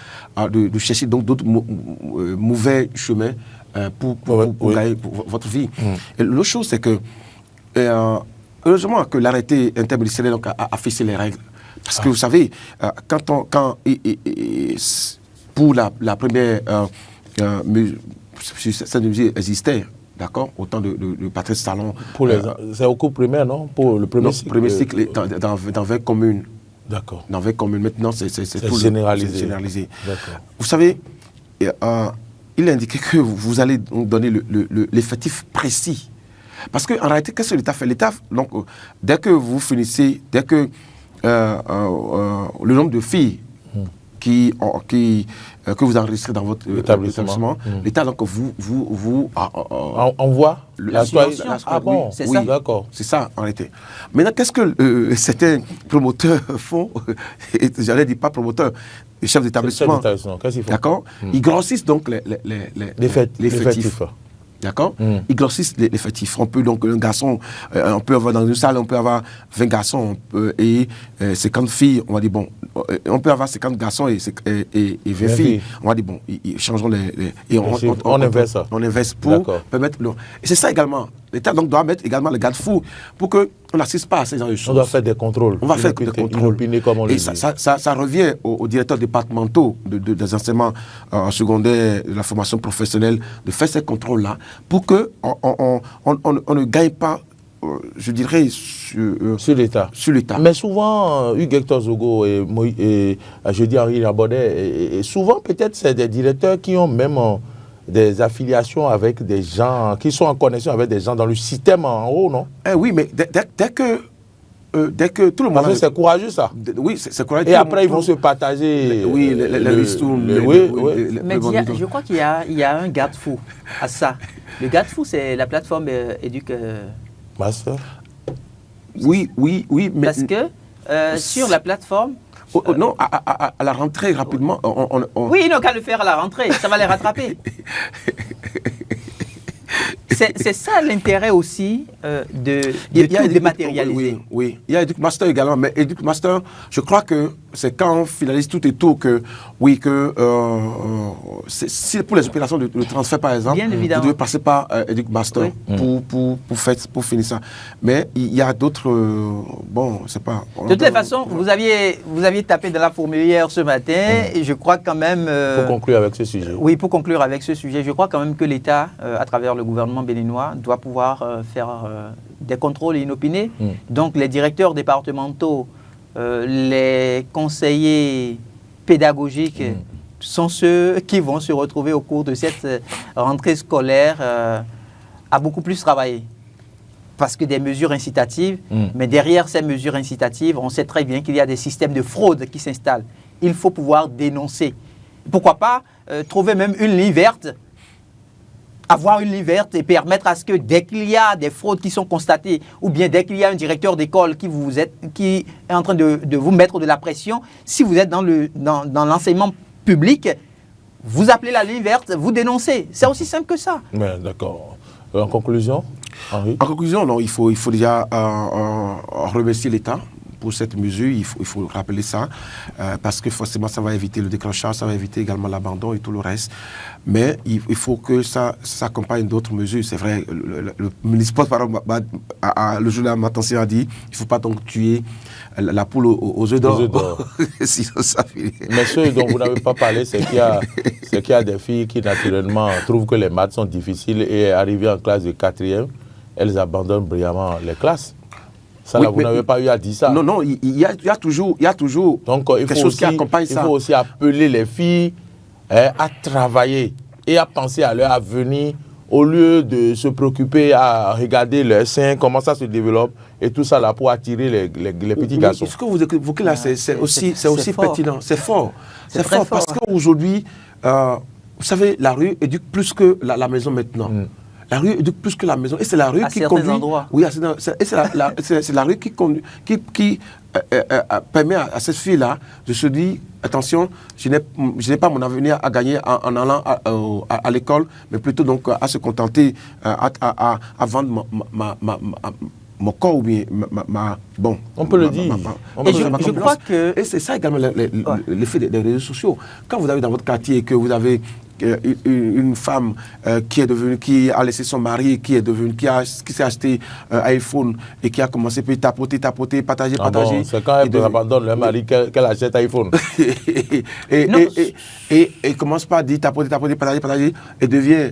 de chercher d'autres mauvais chemins pour gagner votre vie. Et l'autre chose, c'est que heureusement que l'arrêté interministériel a fixé les règles. Parce que vous savez, pour la première cette mesure existait, d'accord, autant de Patrice Talon. C'est au cours primaire, non? Pour le premier cycle. Premier cycle dans 20 communes. D'accord. Dans 20 communes. Maintenant, c'est tout généralisé. D'accord. Vous savez, il indiquait que vous allez donner l'effectif précis. Parce qu'en réalité, qu'est-ce que l'État fait? L'État, donc, dès que vous finissez, dès que le nombre de filles que vous enregistrez dans votre établissement, l'État donc vous envoie la bon, c'est ça. D'accord. C'est ça en réalité. Maintenant, qu'est-ce que certains promoteurs font? J'allais dire pas promoteurs, les chefs d'établissement. Qu'est-ce qu'ils font? D'accord. Ils grossissent donc l'effectif. D'accord. Ils grossissent l'effectif. On peut donc un garçon, on peut avoir dans une salle, on peut avoir 20 garçons et 50 filles. On va dire bon, on peut avoir 50 garçons et 20 filles. On va dire bon, ils changeront et on inverse ça. On inverse pour permettre. Et c'est ça également. L'État donc doit mettre également le garde-fou pour qu'on n'assiste pas à ces genre de choses. On doit faire des contrôles. On va faire des contrôles. Et ça revient aux directeurs départementaux des enseignements secondaires, de la formation professionnelle, de faire ces contrôles-là pour qu'on ne gagne pas, je dirais, sur l'État. Mais souvent, Hugues Hector Zogo et je dis Henri Labordet, et souvent peut-être c'est des directeurs qui ont même des affiliations avec des gens, qui sont en connexion avec des gens dans le système en haut, non? Oui, mais dès que tout le monde... Parce que c'est courageux, ça. Oui, c'est courageux. Et après, ils vont se partager... Oui, les ristournes. Mais je crois qu'il y a un garde-fou à ça. Le garde-fou, c'est la plateforme Educ... Master. Oui, mais... Parce que sur la plateforme... non, à la rentrée, rapidement. Oui, ils n'ont qu'à le faire à la rentrée, ça va les rattraper. C'est ça l'intérêt aussi de dématérialiser. Oui, il y a Educ Master également, mais Educ Master, je crois que c'est quand on finalise tout et tout que, si pour les opérations de transfert par exemple, vous devez passer par Educ Master pour finir ça. Mais il y a d'autres, c'est pas... De toute façon, vous aviez tapé dans la fourmilière ce matin et je crois quand même... pour conclure avec ce sujet. Oui, pour conclure avec ce sujet, je crois quand même que l'État, à travers le gouvernement béninois, doit pouvoir faire des contrôles inopinés. Donc les directeurs départementaux, les conseillers pédagogiques sont ceux qui vont se retrouver au cours de cette rentrée scolaire à beaucoup plus travailler. Parce que des mesures incitatives, mais derrière ces mesures incitatives, on sait très bien qu'il y a des systèmes de fraude qui s'installent. Il faut pouvoir dénoncer. Pourquoi pas trouver même une ligne verte, avoir une ligne verte et permettre à ce que dès qu'il y a des fraudes qui sont constatées, ou bien dès qu'il y a un directeur d'école qui est en train de vous mettre de la pression, si vous êtes dans l'enseignement public, vous appelez la ligne verte, vous dénoncez. C'est aussi simple que ça. D'accord. En conclusion, Henri? En conclusion, non, il faut déjà remercier l'État pour cette mesure, il faut rappeler ça, parce que forcément ça va éviter le décrochage, ça va éviter également l'abandon et tout le reste. Mais il faut que ça s'accompagne d'autres mesures. C'est vrai, le ministre le jour de la matinée a dit, il ne faut pas donc tuer la poule aux œufs d'or. Sinon, ça finit. Mais ce dont vous n'avez pas parlé, c'est qu'il y a des filles qui naturellement trouvent que les maths sont difficiles et arrivées en classe de 4e, elles abandonnent brillamment les classes. Ça, là, vous n'avez pas eu à dire ça. Non, il y a toujours donc, quelque chose qui accompagne ça. Il faut aussi appeler les filles à travailler et à penser à leur avenir au lieu de se préoccuper à regarder leurs seins, comment ça se développe et tout ça là pour attirer les petits garçons. Ce que vous évoquez là, c'est aussi pertinent, c'est fort. C'est fort parce fort. qu'aujourd'hui, vous savez, la rue éduque plus que la maison maintenant. La rue éduque plus que la maison. Et c'est la rue qui conduit. Endroits. Oui, c'est la rue qui permet à cette fille-là de se dire attention, je n'ai pas mon avenir à gagner en allant à l'école, mais plutôt donc à se contenter à vendre mon corps ou bien bon. On peut le dire. Je crois que... Et c'est ça également l'effet des réseaux sociaux. Quand vous avez dans votre quartier que vous avez une femme qui a laissé son mari, qui s'est acheté un iPhone et qui a commencé à tapoter, partager. Bon, c'est quand elle abandonne le mari qu'elle achète iPhone. et commence pas à dire tapoter, partager,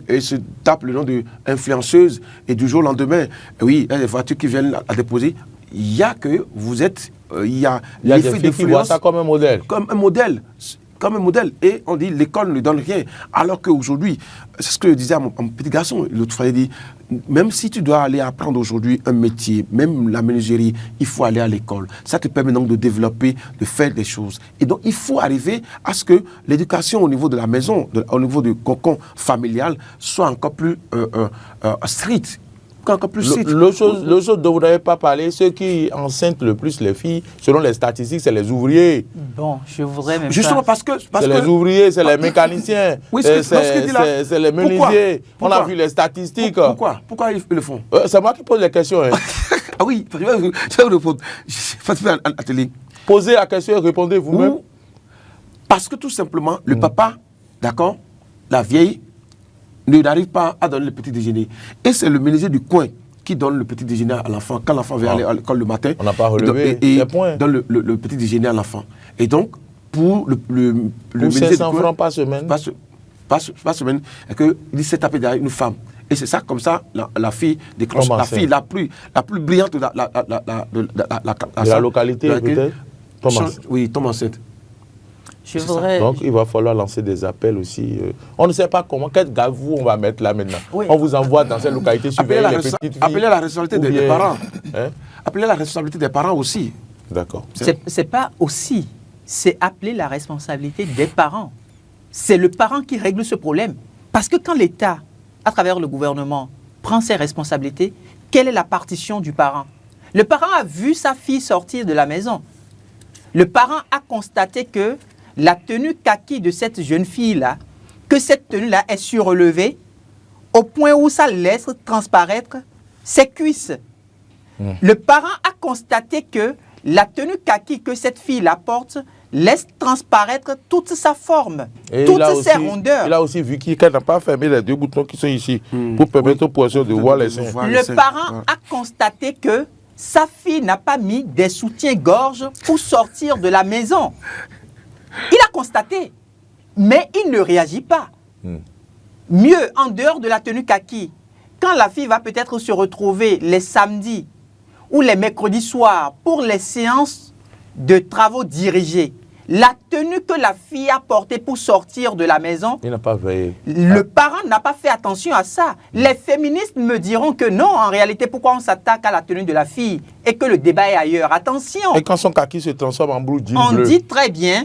et se tape le nom d'influenceuse, et du jour au lendemain, oui, il y a des voitures qui viennent à déposer. Il y a que vous êtes, il y a des filles qui voient ça comme un modèle. Comme un modèle, et on dit l'école ne donne rien, alors qu'aujourd'hui, c'est ce que je disais à mon petit garçon l'autre fois, il dit, même si tu dois aller apprendre aujourd'hui un métier, même la menuiserie, il faut aller à l'école. Ça te permet donc de développer, de faire des choses. Et donc il faut arriver à ce que l'éducation au niveau de la maison, au niveau du cocon familial, soit encore plus stricte. Le chose dont vous n'avez pas parlé, ceux qui enceintent le plus les filles, selon les statistiques, c'est les ouvriers. Bon, je voudrais même justement pas... c'est les ouvriers, c'est les mécaniciens, oui, c'est les menuisiers. On a vu les statistiques. Pourquoi ils le font? C'est moi qui pose les questions. Hein. Ah oui, je vais vous répondre. Faites un atelier. Posez la question et répondez vous-même. Parce que tout simplement, le papa, d'accord, la vieille, n'arrive pas à donner le petit déjeuner. Et c'est le menuisier du coin qui donne le petit déjeuner à l'enfant. Quand l'enfant vient aller à l'école le matin, on n'a pas relevé et donne le petit déjeuner à l'enfant. Et donc, pour le menuisier du coin, francs par semaine, par semaine, et que il s'est tapé derrière une femme. Et c'est ça, comme ça, la fille déclenche, la fille la plus brillante de la localité, peut-être. Oui, tombe enceinte. Donc, il va falloir lancer des appels aussi. On ne sait pas comment, quel gavou on va mettre là maintenant. Oui. On vous envoie dans cette localité surveiller les petites filles. Appelez la responsabilité des parents. Hein? Appelez la responsabilité des parents aussi. D'accord. C'est pas aussi, c'est appeler la responsabilité des parents. C'est le parent qui règle ce problème. Parce que quand l'État, à travers le gouvernement, prend ses responsabilités, quelle est la partition du parent? Le parent a vu sa fille sortir de la maison. Le parent a constaté que la tenue kaki de cette jeune fille-là, que cette tenue-là est surélevée au point où ça laisse transparaître ses cuisses. Le parent a constaté que la tenue kaki que cette fille-là porte laisse transparaître toute sa forme, toutes ses rondeurs. Il a aussi vu qu'elle n'a pas fermé les deux boutons qui sont ici pour permettre aux poissons de voir les seins. Le parent a constaté que sa fille n'a pas mis des soutiens-gorge pour sortir de la maison. Il a constaté, mais il ne réagit pas. Mieux, en dehors de la tenue kaki, quand la fille va peut-être se retrouver les samedis ou les mercredis soirs pour les séances de travaux dirigés, la tenue que la fille a portée pour sortir de la maison, il n'a pas veillé. Le parent n'a pas fait attention à ça. Les féministes me diront que non, en réalité, pourquoi on s'attaque à la tenue de la fille et que le débat est ailleurs. Attention. Et quand son kaki se transforme en blue jean on bleu. Dit très bien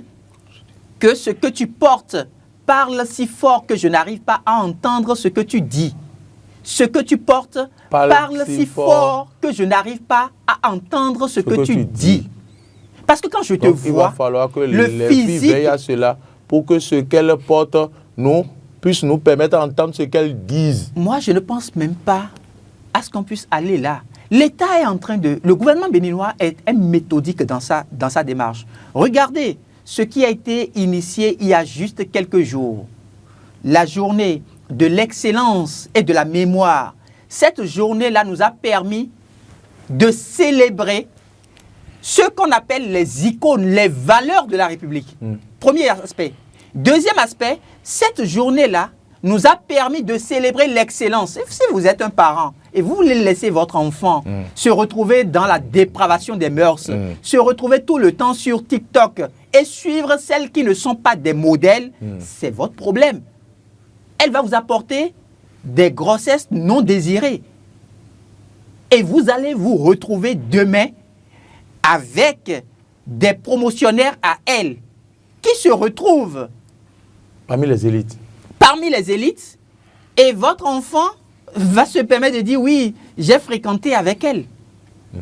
que ce que tu portes parle si fort que je n'arrive pas à entendre ce que tu dis. Ce que tu portes parle si fort que je n'arrive pas à entendre ce que tu dis. Parce que quand je te vois, il va falloir que les filles veillent à cela pour que ce qu'elles portent puisse nous permettre d'entendre ce qu'elles disent. Moi, je ne pense même pas à ce qu'on puisse aller là. L'État est en train de... Le gouvernement béninois est méthodique dans sa démarche. Regardez ce qui a été initié il y a juste quelques jours. La journée de l'excellence et de la mémoire. Cette journée-là nous a permis de célébrer ce qu'on appelle les icônes, les valeurs de la République. Premier aspect. Deuxième aspect, cette journée-là nous a permis de célébrer l'excellence. Si vous êtes un parent et vous voulez laisser votre enfant se retrouver dans la dépravation des mœurs, se retrouver tout le temps sur TikTok et suivre celles qui ne sont pas des modèles, c'est votre problème. Elle va vous apporter des grossesses non désirées. Et vous allez vous retrouver demain avec des promotionnaires à elle qui se retrouvent parmi les élites. Parmi les élites. Et votre enfant va se permettre de dire, oui, j'ai fréquenté avec elle.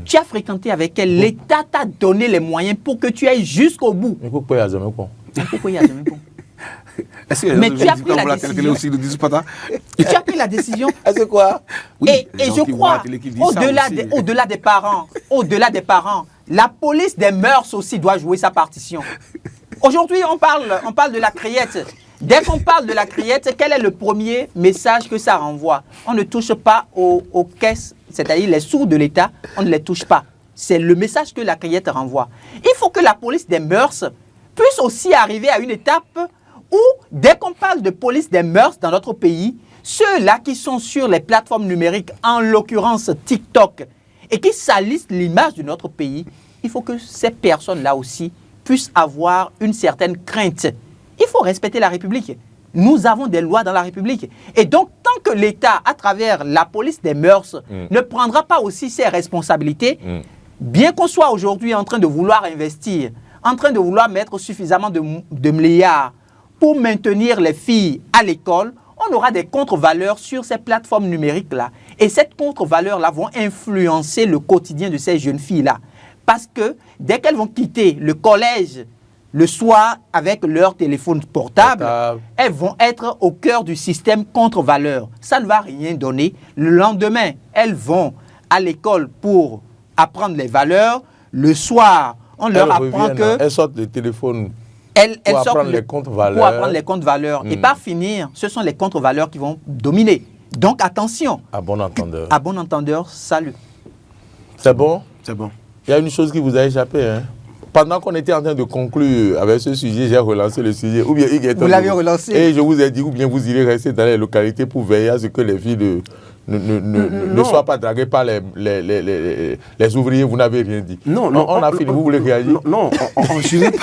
Tu as fréquenté avec elle. L'État t'a donné les moyens pour que tu ailles jusqu'au bout. Mais pourquoi il y a jamais quoi? Pourquoi il y a jamais quoi? Mais tu as pris la décision. Tu as pris la décision. C'est quoi? Oui, et je crois, au-delà des parents, la police des mœurs aussi doit jouer sa partition. Aujourd'hui, on parle de la criette. Dès qu'on parle de la criette, quel est le premier message que ça renvoie? On ne touche pas aux caisses, c'est-à-dire les sous de l'État, on ne les touche pas. C'est le message que la criette renvoie. Il faut que la police des mœurs puisse aussi arriver à une étape où, dès qu'on parle de police des mœurs dans notre pays, ceux-là qui sont sur les plateformes numériques, en l'occurrence TikTok, et qui salissent l'image de notre pays, il faut que ces personnes-là aussi puissent avoir une certaine crainte. Il faut respecter la République. Nous avons des lois dans la République. Et donc, tant que l'État, à travers la police des mœurs, ne prendra pas aussi ses responsabilités, bien qu'on soit aujourd'hui en train de vouloir investir, en train de vouloir mettre suffisamment de milliards pour maintenir les filles à l'école, on aura des contre-valeurs sur ces plateformes numériques-là. Et ces contre-valeurs-là vont influencer le quotidien de ces jeunes filles-là. Parce que dès qu'elles vont quitter le collège le soir avec leur téléphone portable, elles vont être au cœur du système contre-valeurs. Ça ne va rien donner. Le lendemain, elles vont à l'école pour apprendre les valeurs. Le soir, on leur apprend que... Elles sortent le téléphone pour apprendre les contre-valeurs. Et par finir, ce sont les contre-valeurs qui vont dominer. Donc attention. À bon entendeur. À bon entendeur, salut. C'est bon? C'est bon. Il y a une chose qui vous a échappé, hein? Pendant qu'on était en train de conclure avec ce sujet, j'ai relancé le sujet. Ou bien vous l'avez relancé. Et je vous ai dit, ou bien vous irez rester dans les localités pour veiller à ce que les filles ne soient pas draguées par les ouvriers. Vous n'avez rien dit. Non, on a fini. Vous voulez réagir? Non, je n'ai pas.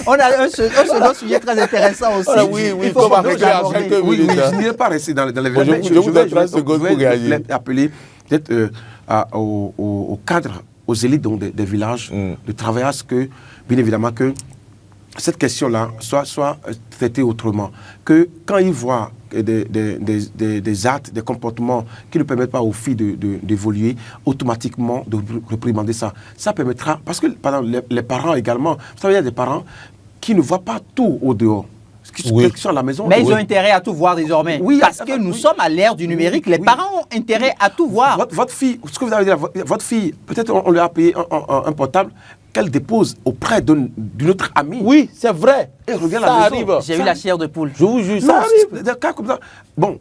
On a un second sujet très intéressant aussi. Oui, comme avec quelques minutes. Je n'irai pas rester dans les Je vous donne 30 secondes pour réagir. Appeler peut-être au cadre, aux élites donc, des villages, de travailler à ce que, bien évidemment, que cette question-là soit traitée autrement. Que quand ils voient des actes, des comportements qui ne permettent pas aux filles d'évoluer, automatiquement de réprimander ça. Ça permettra, parce que par exemple, les parents également, vous savez, il y a des parents qui ne voient pas tout au dehors. Qui sont à la maison. Mais ils ont intérêt à tout voir désormais. Oui, parce que nous sommes à l'ère du numérique. Les parents ont intérêt à tout voir. Votre fille, ce que vous avez dit, votre fille, peut-être on lui a payé un portable qu'elle dépose auprès d'une autre amie. Oui, c'est vrai. Et revient à la maison. J'ai eu la chair de poule. Je vous jure, ça arrive. Des cas comme ça. Bon,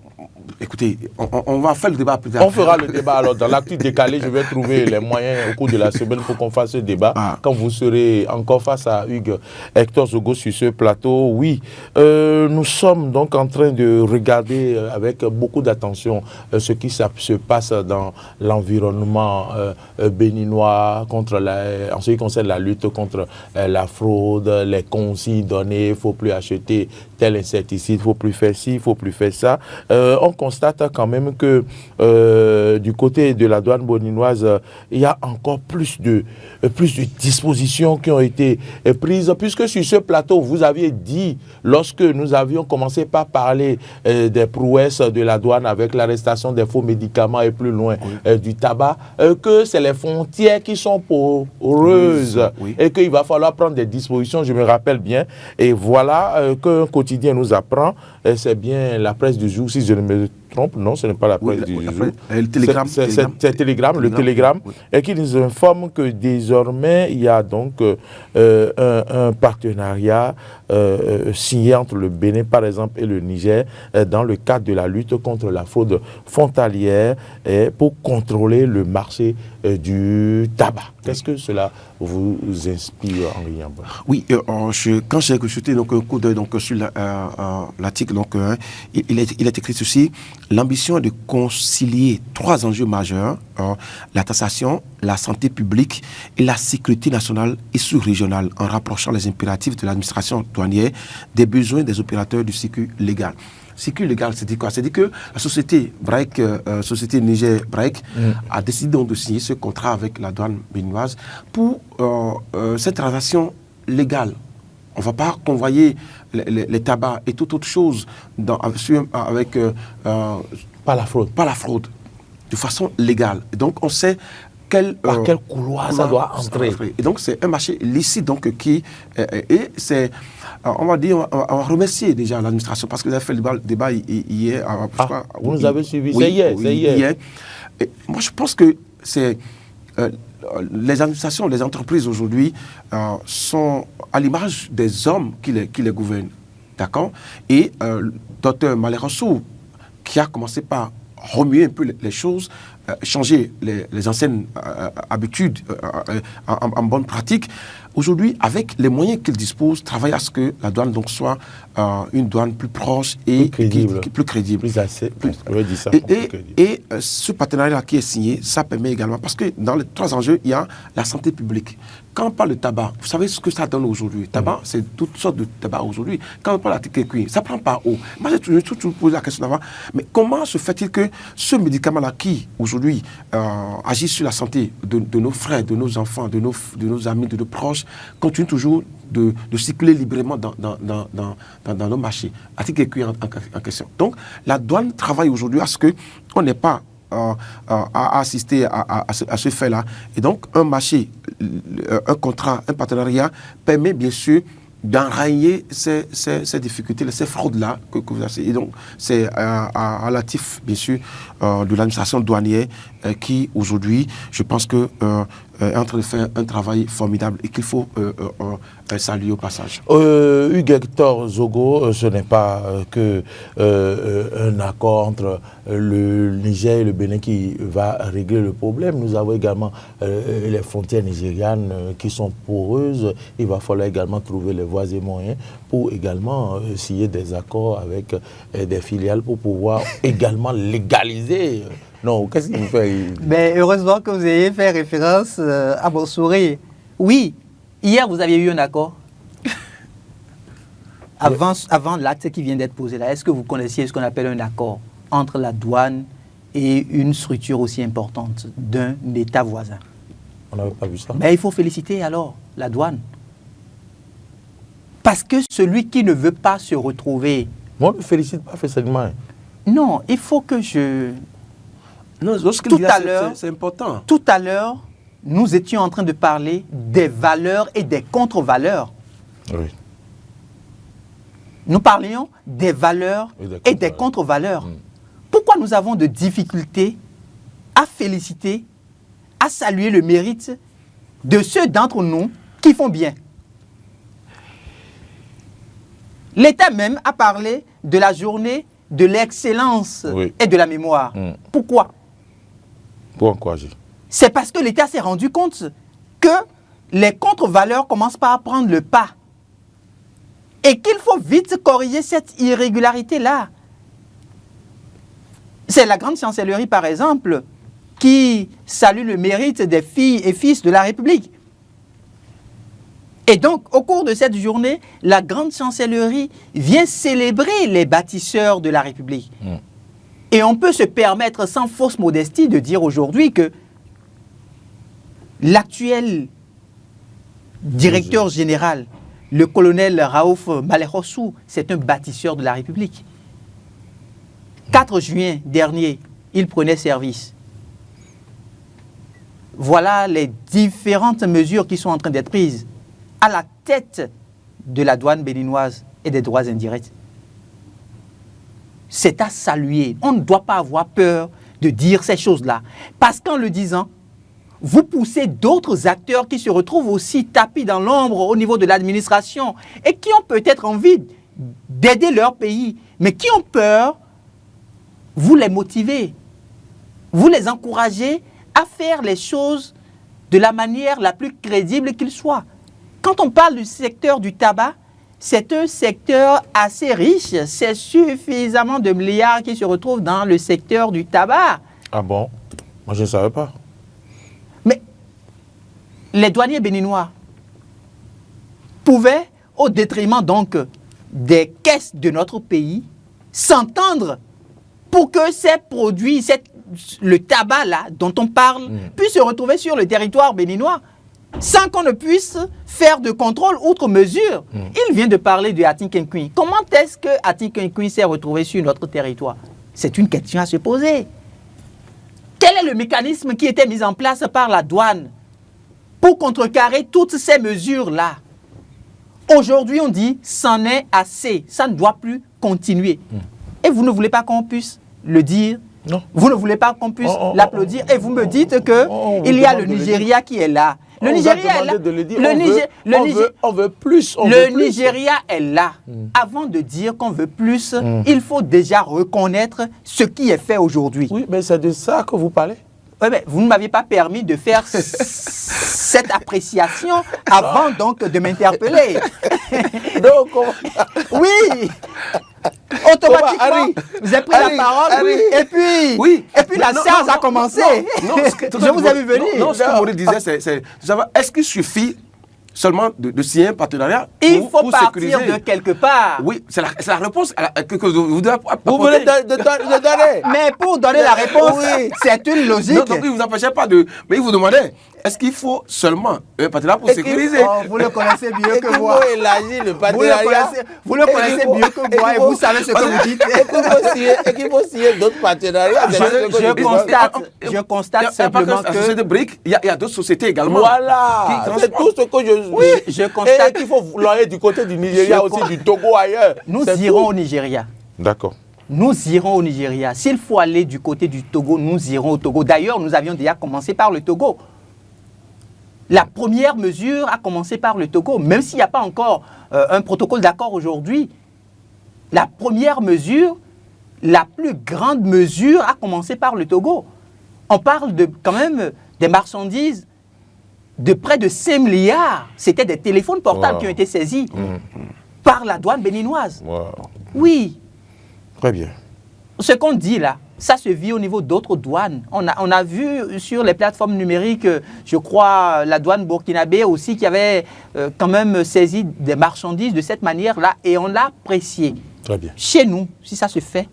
écoutez, on va faire le débat plus tard. On fera le débat alors. Dans l'actu décalé, je vais trouver les moyens au cours de la semaine pour qu'on fasse ce débat. Quand vous serez encore face à Hugues Hector Zogo sur ce plateau, oui. Nous sommes donc en train de regarder avec beaucoup d'attention ce qui se passe dans l'environnement béninois en ce qui concerne la lutte contre la fraude, les consignes données, il ne faut plus acheter tel insecticide, il ne faut plus faire ci, il ne faut plus faire ça. On constate quand même que du côté de la douane béninoise, il y a encore plus de dispositions qui ont été prises, puisque sur ce plateau, vous aviez dit, lorsque nous avions commencé par parler des prouesses de la douane avec l'arrestation des faux médicaments et plus loin du tabac, que c'est les frontières qui sont poreuses et qu'il va falloir prendre des dispositions, je me rappelle bien. Et voilà qu'un quotidien nous apprend, c'est bien la presse du jour, si je ne me trompe, non, ce n'est pas la presse du jour. Le Télégramme. C'est le Télégramme, et qui nous informe que désormais, il y a donc un partenariat signé entre le Bénin, par exemple, et le Niger, dans le cadre de la lutte contre la fraude frontalière, pour contrôler le marché du tabac. Qu'est-ce que cela vous inspire, Henri Yamba? Oui, quand j'ai jeté un coup d'œil sur l'article, il est écrit ceci: l'ambition est de concilier 3 enjeux majeurs, la taxation, la santé publique et la sécurité nationale et sous-régionale, en rapprochant les impératifs de l'administration douanière des besoins des opérateurs du circuit légal. Circuit légal, c'est-à-dire quoi? C'est-à-dire que la société Braek, société Niger Braek, a décidé donc de signer ce contrat avec la douane béninoise pour cette transaction légale. On ne va pas convoyer les tabacs et toute autre chose avec... pas la fraude. Pas la fraude, de façon légale. Et donc, on sait par quel couloir ça doit entrer. Et donc, c'est un marché licite donc, qui... et c'est... on va dire, on va remercier déjà l'administration parce que vous avez fait le débat hier. Vous nous avez suivi, c'est hier. Et moi, je pense que c'est... les administrations, les entreprises aujourd'hui sont à l'image des hommes qui les gouvernent. D'accord? Et Dr Malherossou, qui a commencé par remuer un peu les choses, changer les anciennes habitudes en bonne pratique, aujourd'hui, avec les moyens qu'il dispose, travaille à ce que la douane donc, soit une douane plus proche et plus crédible. Et ce partenariat qui est signé, ça permet également, parce que dans les 3 enjeux, il y a la santé publique. Quand on parle de tabac, vous savez ce que ça donne aujourd'hui? Tabac, c'est toutes sortes de tabac aujourd'hui. Quand on parle d'article cuir, ça prend pas haut. Moi, j'ai toujours posé la question d'avant, mais comment se fait-il que ce médicament-là qui, aujourd'hui, agit sur la santé de nos frères, de nos enfants, de nos amis, de nos proches, continue toujours de circuler librement dans nos marchés? Article cuir en question. Donc, la douane travaille aujourd'hui à ce qu'on n'ait pas à assister à ce fait-là. Et donc, un marché, un contrat, un partenariat permet bien sûr d'enrayer ces difficultés, ces fraudes-là que vous avez. Et donc, c'est à l'actif, bien sûr, de l'administration douanière qui, aujourd'hui, je pense que est en train de faire un travail formidable et qu'il faut saluer au passage. Hugues Hector Zogo, ce n'est pas un accord entre le Niger et le Bénin qui va régler le problème. Nous avons également les frontières nigérianes qui sont poreuses. Il va falloir également trouver les voies et moyens pour également signer des accords avec des filiales pour pouvoir également légaliser. Non, qu'est-ce qu'il vous fait? Mais heureusement que vous ayez fait référence à mon sourire. Oui, hier vous aviez eu un accord. Avant l'acte qui vient d'être posé là, est-ce que vous connaissiez ce qu'on appelle un accord entre la douane et une structure aussi importante d'un État voisin? On n'avait pas vu ça. Mais il faut féliciter alors la douane. Parce que celui qui ne veut pas se retrouver... Moi, je ne félicite pas forcément. Non, il faut que je... Non, tout à l'heure, c'est important. Tout à l'heure, nous étions en train de parler des valeurs et des contre-valeurs. Oui. Nous parlions des valeurs et des contre-valeurs. Pourquoi nous avons de difficultés à féliciter, à saluer le mérite de ceux d'entre nous qui font bien? L'État même a parlé de la journée de l'excellence et de la mémoire. Pourquoi? Pour encourager. C'est parce que l'État s'est rendu compte que les contre-valeurs commencent par prendre le pas. Et qu'il faut vite corriger cette irrégularité-là. C'est la grande chancellerie, par exemple, qui salue le mérite des filles et fils de la République. Et donc, au cours de cette journée, la grande chancellerie vient célébrer les bâtisseurs de la République. Et on peut se permettre, sans fausse modestie, de dire aujourd'hui que l'actuel directeur général, le colonel Raouf Malherossou, c'est un bâtisseur de la République. 4 juin dernier, il prenait service. Voilà les différentes mesures qui sont en train d'être prises à la tête de la douane béninoise et des droits indirects. C'est à saluer. On ne doit pas avoir peur de dire ces choses-là. Parce qu'en le disant, vous poussez d'autres acteurs qui se retrouvent aussi tapis dans l'ombre au niveau de l'administration et qui ont peut-être envie d'aider leur pays, mais qui ont peur. Vous les motivez, vous les encouragez à faire les choses de la manière la plus crédible qu'il soit. Quand on parle du secteur du tabac, c'est un secteur assez riche. C'est suffisamment de milliards qui se retrouvent dans le secteur du tabac. Ah bon? Moi, je ne savais pas. Mais les douaniers béninois pouvaient, au détriment donc des caisses de notre pays, s'entendre pour que ces produits, le tabac là dont on parle, puisse se retrouver sur le territoire béninois sans qu'on ne puisse faire de contrôle outre mesure. Il vient de parler de Atinkenkui. Comment est-ce que Atinkenkui s'est retrouvé sur notre territoire? C'est une question à se poser. Quel est le mécanisme qui était mis en place par la douane pour contrecarrer toutes ces mesures-là? Aujourd'hui, on dit, c'en est assez, ça ne doit plus continuer. Et vous ne voulez pas qu'on puisse le dire? Non. Vous ne voulez pas qu'on puisse l'applaudir? Et vous me dites qu'il y a le Nigeria qui est là. Le Nigeria est là. On veut plus. Le Nigeria est là. Avant de dire qu'on veut plus, il faut déjà reconnaître ce qui est fait aujourd'hui. Oui, mais c'est de ça que vous parlez. Oui, mais vous ne m'aviez pas permis de faire cette appréciation avant donc de m'interpeller. Donc, oui. Automatiquement, vous avez pris la parole et puis la séance a commencé. Je vous ai vu venir. Non, ce que Maurice disait, c'est est-ce qu'il suffit seulement de signer un partenariat il faut partir de quelque part. Oui, c'est la réponse que vous devez apporter. Vous venez de donner. Mais pour donner la réponse, c'est une logique. Donc, il ne vous empêchait pas de... Mais il vous demandait, est-ce qu'il faut seulement un partenariat pour sécuriser? Vous le connaissez mieux que moi. Il faut élargir le partenariat. Vous le connaissez mieux que moi et vous savez ce que vous dites. Et qu'il faut signer d'autres partenariats. Je constate simplement que... La société de briques, il y a d'autres sociétés également. Voilà, c'est tout ce que je... Oui, je constate... Et qu'il faut l'envoyer du côté du Nigeria aussi, du Togo ailleurs. Nous irons au Nigeria. D'accord. Nous irons au Nigeria. S'il faut aller du côté du Togo, nous irons au Togo. D'ailleurs, nous avions déjà commencé par le Togo. La première mesure a commencé par le Togo, même s'il n'y a pas encore un protocole d'accord aujourd'hui. La première mesure, la plus grande mesure a commencé par le Togo. On parle quand même des marchandises de près de 5 milliards. C'était des téléphones portables qui ont été saisis par la douane béninoise. Oui. Très bien. Ce qu'on dit là, ça se vit au niveau d'autres douanes. On a vu sur les plateformes numériques, je crois, la douane burkinabé aussi qui avait quand même saisi des marchandises de cette manière-là et on l'a apprécié. Très bien. Chez nous, si ça se fait,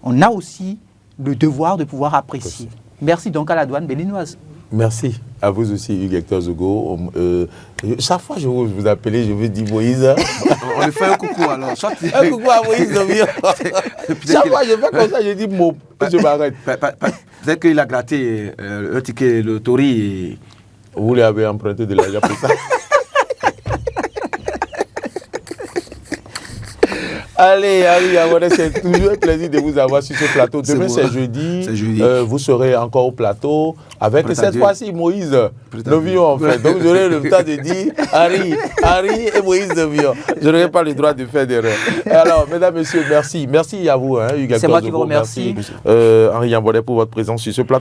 on a aussi le devoir de pouvoir apprécier. Merci donc à la douane béninoise. Merci. À vous aussi, Hugues Hector Zogo. Chaque fois que je vous appelle, je veux dire Moïse. On lui fait un coucou alors. Un coucou à Moïse. Chaque fois que je fais comme ça, je dis mot. Je m'arrête. Peut-être qu'il a gratté un ticket de Tori. Et... Vous lui avez emprunté de l'argent pour ça. Allez, c'est toujours un plaisir de vous avoir sur ce plateau. Demain, c'est jeudi. Vous serez encore au plateau avec cette fois-ci Moïse Novion, en fait. Donc, vous aurez le temps de dire Harry et Moïse Novion. Je n'aurai pas le droit de faire d'erreur. Alors, mesdames, messieurs, merci. Merci à vous, Hugues Hector Zogo. C'est moi qui vous remercie. Henri Yamboulet pour votre présence sur ce plateau.